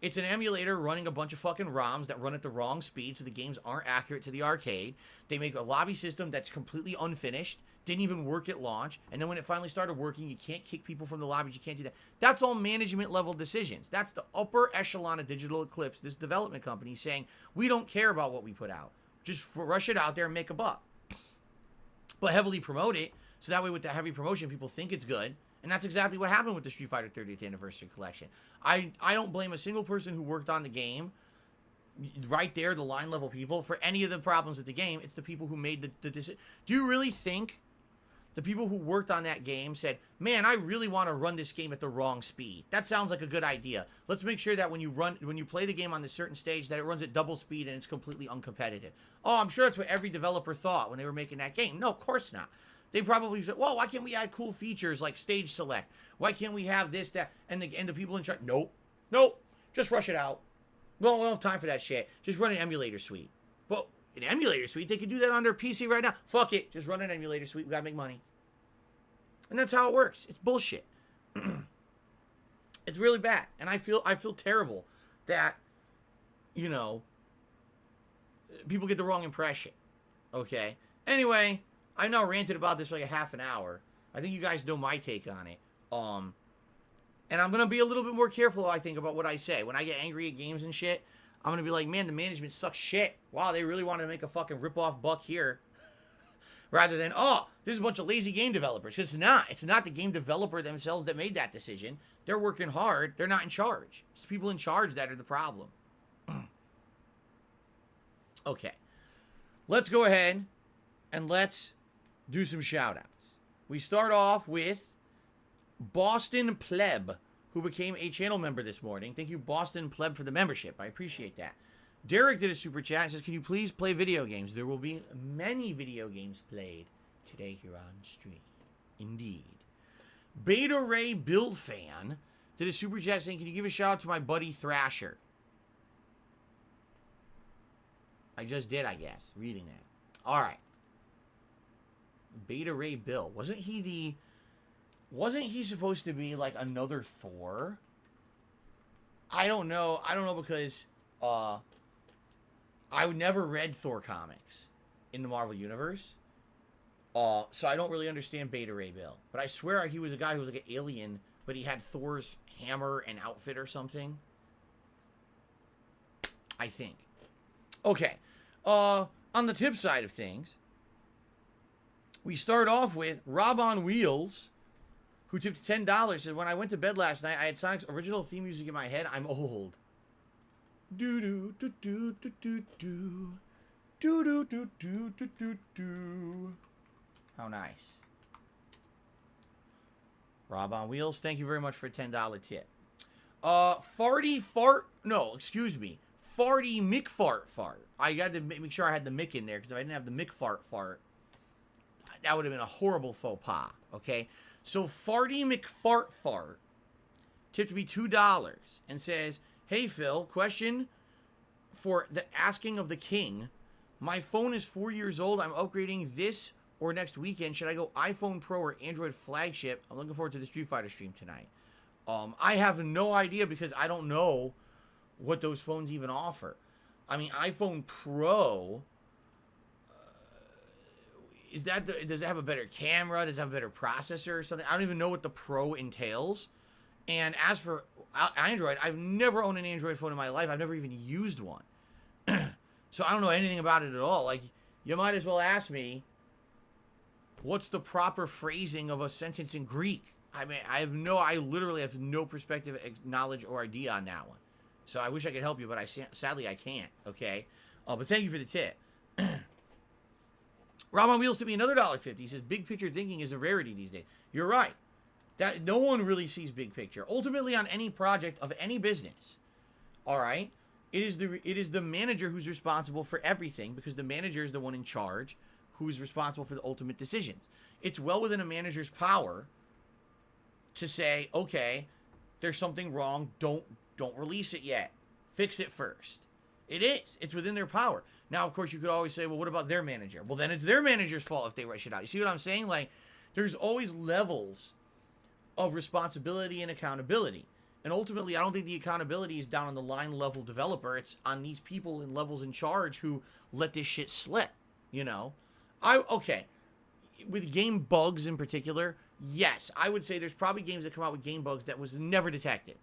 It's an emulator running a bunch of fucking ROMs that run at the wrong speed, so the games aren't accurate to the arcade. They make a lobby system that's completely unfinished, didn't even work at launch, and then when it finally started working, you can't kick people from the lobbies, you can't do that. That's all management level decisions. That's the upper echelon of Digital Eclipse, this development company, saying, we don't care about what we put out. Just rush it out there and make a buck. But heavily promote it, so that way with the heavy promotion, people think it's good. And that's exactly what happened with the Street Fighter 30th Anniversary Collection. I don't blame a single person who worked on the game, right there, the line level people, for any of the problems with the game. It's the people who made the decision. Do you really think the people who worked on that game said, man, I really want to run this game at the wrong speed? That sounds like a good idea. Let's make sure that when you play the game on this certain stage, that it runs at double speed and it's completely uncompetitive. Oh, I'm sure that's what every developer thought when they were making that game. No, of course not. They probably said, well, why can't we add cool features like stage select? Why can't we have this, that, and the people in charge? Nope. Just rush it out. Well, we don't have time for that shit. Just run an emulator suite. Well, an emulator suite, they could do that on their PC right now. Fuck it. Just run an emulator suite. We gotta make money. And that's how it works. It's bullshit. It's really bad. And I feel terrible that, you know, people get the wrong impression. Okay? Anyway, I now ranted about this for like a half an hour. I think you guys know my take on it. And I'm gonna be a little bit more careful, I think, about what I say. When I get angry at games and shit, I'm gonna be like, man, the management sucks shit. Wow, they really want to make a fucking rip-off buck here. Rather than, oh, this is a bunch of lazy game developers. Because it's not. It's not the game developer themselves that made that decision. They're working hard. They're not in charge. It's the people in charge that are the problem. Okay. Let's go ahead and let's do some shout-outs. We start off with Boston Pleb, who became a channel member this morning. Thank you, Boston Pleb, for the membership. I appreciate that. Derek did a super chat and says, can you please play video games? There will be many video games played today here on stream. Indeed. Beta Ray Build Fan did a super chat saying, can you give a shout out to my buddy Thrasher? I just did, I guess, reading that. All right. Beta Ray Bill. Wasn't he supposed to be like another Thor? I don't know. Because I never read Thor comics in the Marvel Universe. So I don't really understand Beta Ray Bill. But I swear he was a guy who was like an alien, but he had Thor's hammer and outfit or something. I think. Okay. On the tip side of things, we start off with Rob on Wheels, who tipped $10. Said, when I went to bed last night, I had Sonic's original theme music in my head. I'm old. Do do do do do do do do do do do do do do. How nice. Rob on Wheels, thank you very much for a $10 tip. Farty McFart fart. I got to make sure I had the Mick in there, because if I didn't have the McFart fart, that would have been a horrible faux pas. Okay, so Farty McFart fart tipped me $2 and says, hey Phil, question for the asking of the king. My phone is 4 years old. I'm upgrading this or next weekend. Should I go iPhone Pro or Android flagship? I'm looking forward to the Street Fighter stream tonight. I have no idea, because I don't know what those phones even offer. I mean, iPhone Pro, does it have a better camera? Does it have a better processor or something? I don't even know what the Pro entails. And as for Android, I've never owned an Android phone in my life. I've never even used one. So I don't know anything about it at all. Like, you might as well ask me, what's the proper phrasing of a sentence in Greek? I mean, I literally have no perspective, knowledge, or idea on that one. So I wish I could help you, but sadly I can't, okay? But thank you for the tip. Rob on Wheels to me another $1.50. He says, big picture thinking is a rarity these days. You're right. That no one really sees big picture. Ultimately, on any project of any business, all right, it is the manager who's responsible for everything, because the manager is the one in charge who's responsible for the ultimate decisions. It's well within a manager's power to say, okay, there's something wrong. Don't release it yet. Fix it first. It is. It's within their power. Now, of course, you could always say, well, what about their manager? Well, then it's their manager's fault if they rush it out. You see what I'm saying? Like, there's always levels of responsibility and accountability. And ultimately, I don't think the accountability is down on the line level developer. It's on these people in levels in charge who let this shit slip, you know? Okay, with game bugs in particular, yes, I would say there's probably games that come out with game bugs that was never detected.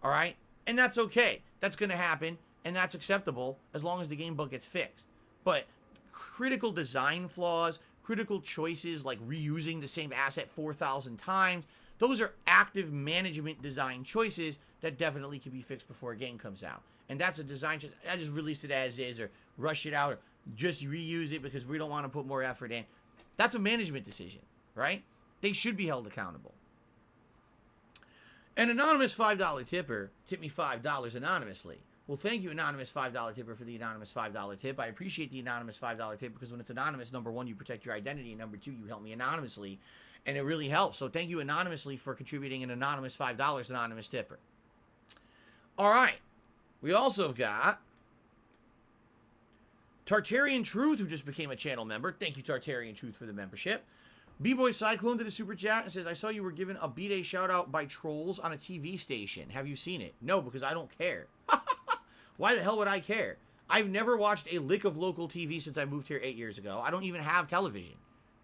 All right? And that's okay. That's going to happen, and that's acceptable as long as the game bug gets fixed. But critical design flaws, critical choices like reusing the same asset 4,000 times, those are active management design choices that definitely can be fixed before a game comes out. And that's a design choice. I just release it as is, or rush it out, or just reuse it because we don't want to put more effort in. That's a management decision, right? They should be held accountable. An anonymous $5 tipper tipped me $5 anonymously. Well, thank you, anonymous $5 tipper, for the anonymous $5 tip. I appreciate the anonymous $5 tip because when it's anonymous, number one, you protect your identity, and number two, you help me anonymously, and it really helps. So thank you anonymously for contributing an anonymous $5 anonymous tipper. All right. We also got Tartarian Truth, who just became a channel member. Thank you, Tartarian Truth, for the membership. B-Boy Cyclone did a super chat and says, I saw you were given a B-Day shout-out by trolls on a TV station. Have you seen it? No, because I don't care. Why the hell would I care? I've never watched a lick of local TV since I moved here 8 years ago. I don't even have television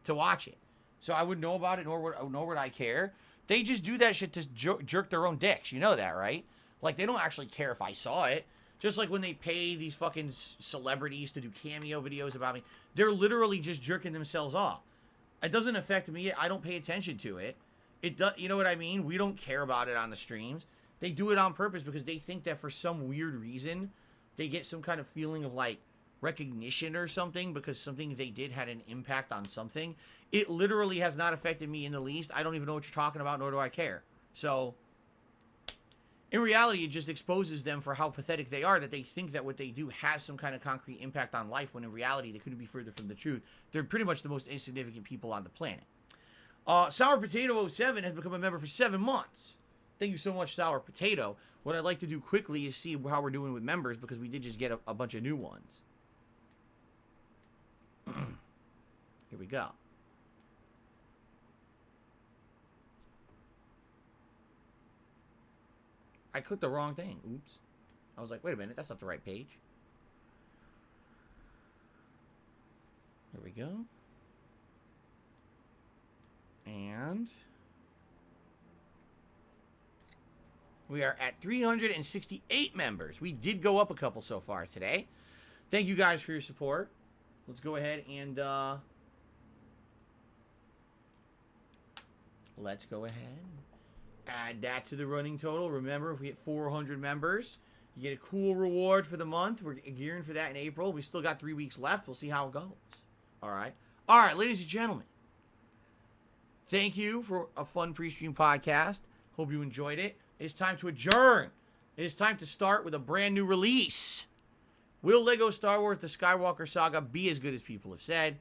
to watch it. So I wouldn't know about it, nor would I care. They just do that shit to jerk their own dicks. You know that, right? Like, they don't actually care if I saw it. Just like when they pay these fucking celebrities to do cameo videos about me. They're literally just jerking themselves off. It doesn't affect me. I don't pay attention to it. It does, you know what I mean? We don't care about it on the streams. They do it on purpose because they think that for some weird reason, they get some kind of feeling of, like, recognition or something because something they did had an impact on something. It literally has not affected me in the least. I don't even know what you're talking about, nor do I care. So, in reality, it just exposes them for how pathetic they are, that they think that what they do has some kind of concrete impact on life, when in reality, they couldn't be further from the truth. They're pretty much the most insignificant people on the planet. Sour Potato 07 has become a member for 7 months. Thank you so much, Sour Potato. What I'd like to do quickly is see how we're doing with members, because we did just get a bunch of new ones. Here we go. I clicked the wrong thing. Oops. I was like, wait a minute, that's not the right page. There we go. And we are at 368 members. We did go up a couple so far today. Thank you guys for your support. Let's go ahead and let's go ahead and add that to the running total. Remember, if we hit 400 members, you get a cool reward for the month. We're gearing for that in April. We still got 3 weeks left. We'll see how it goes. All right. All right, ladies and gentlemen. Thank you for a fun pre-stream podcast. Hope you enjoyed it. It's time to adjourn. It is time to start with a brand new release. Will Lego Star Wars The Skywalker Saga be as good as people have said?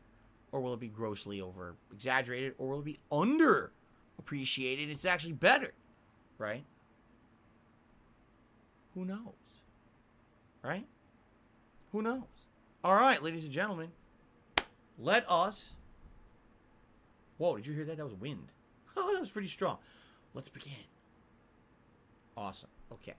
Or will it be grossly over-exaggerated? Or will it be under-appreciated? It's actually better. Right? Who knows? Right? Who knows? All right, ladies and gentlemen. Let us... Whoa, did you hear that? That was wind. Oh, that was pretty strong. Let's begin. Awesome. Okay.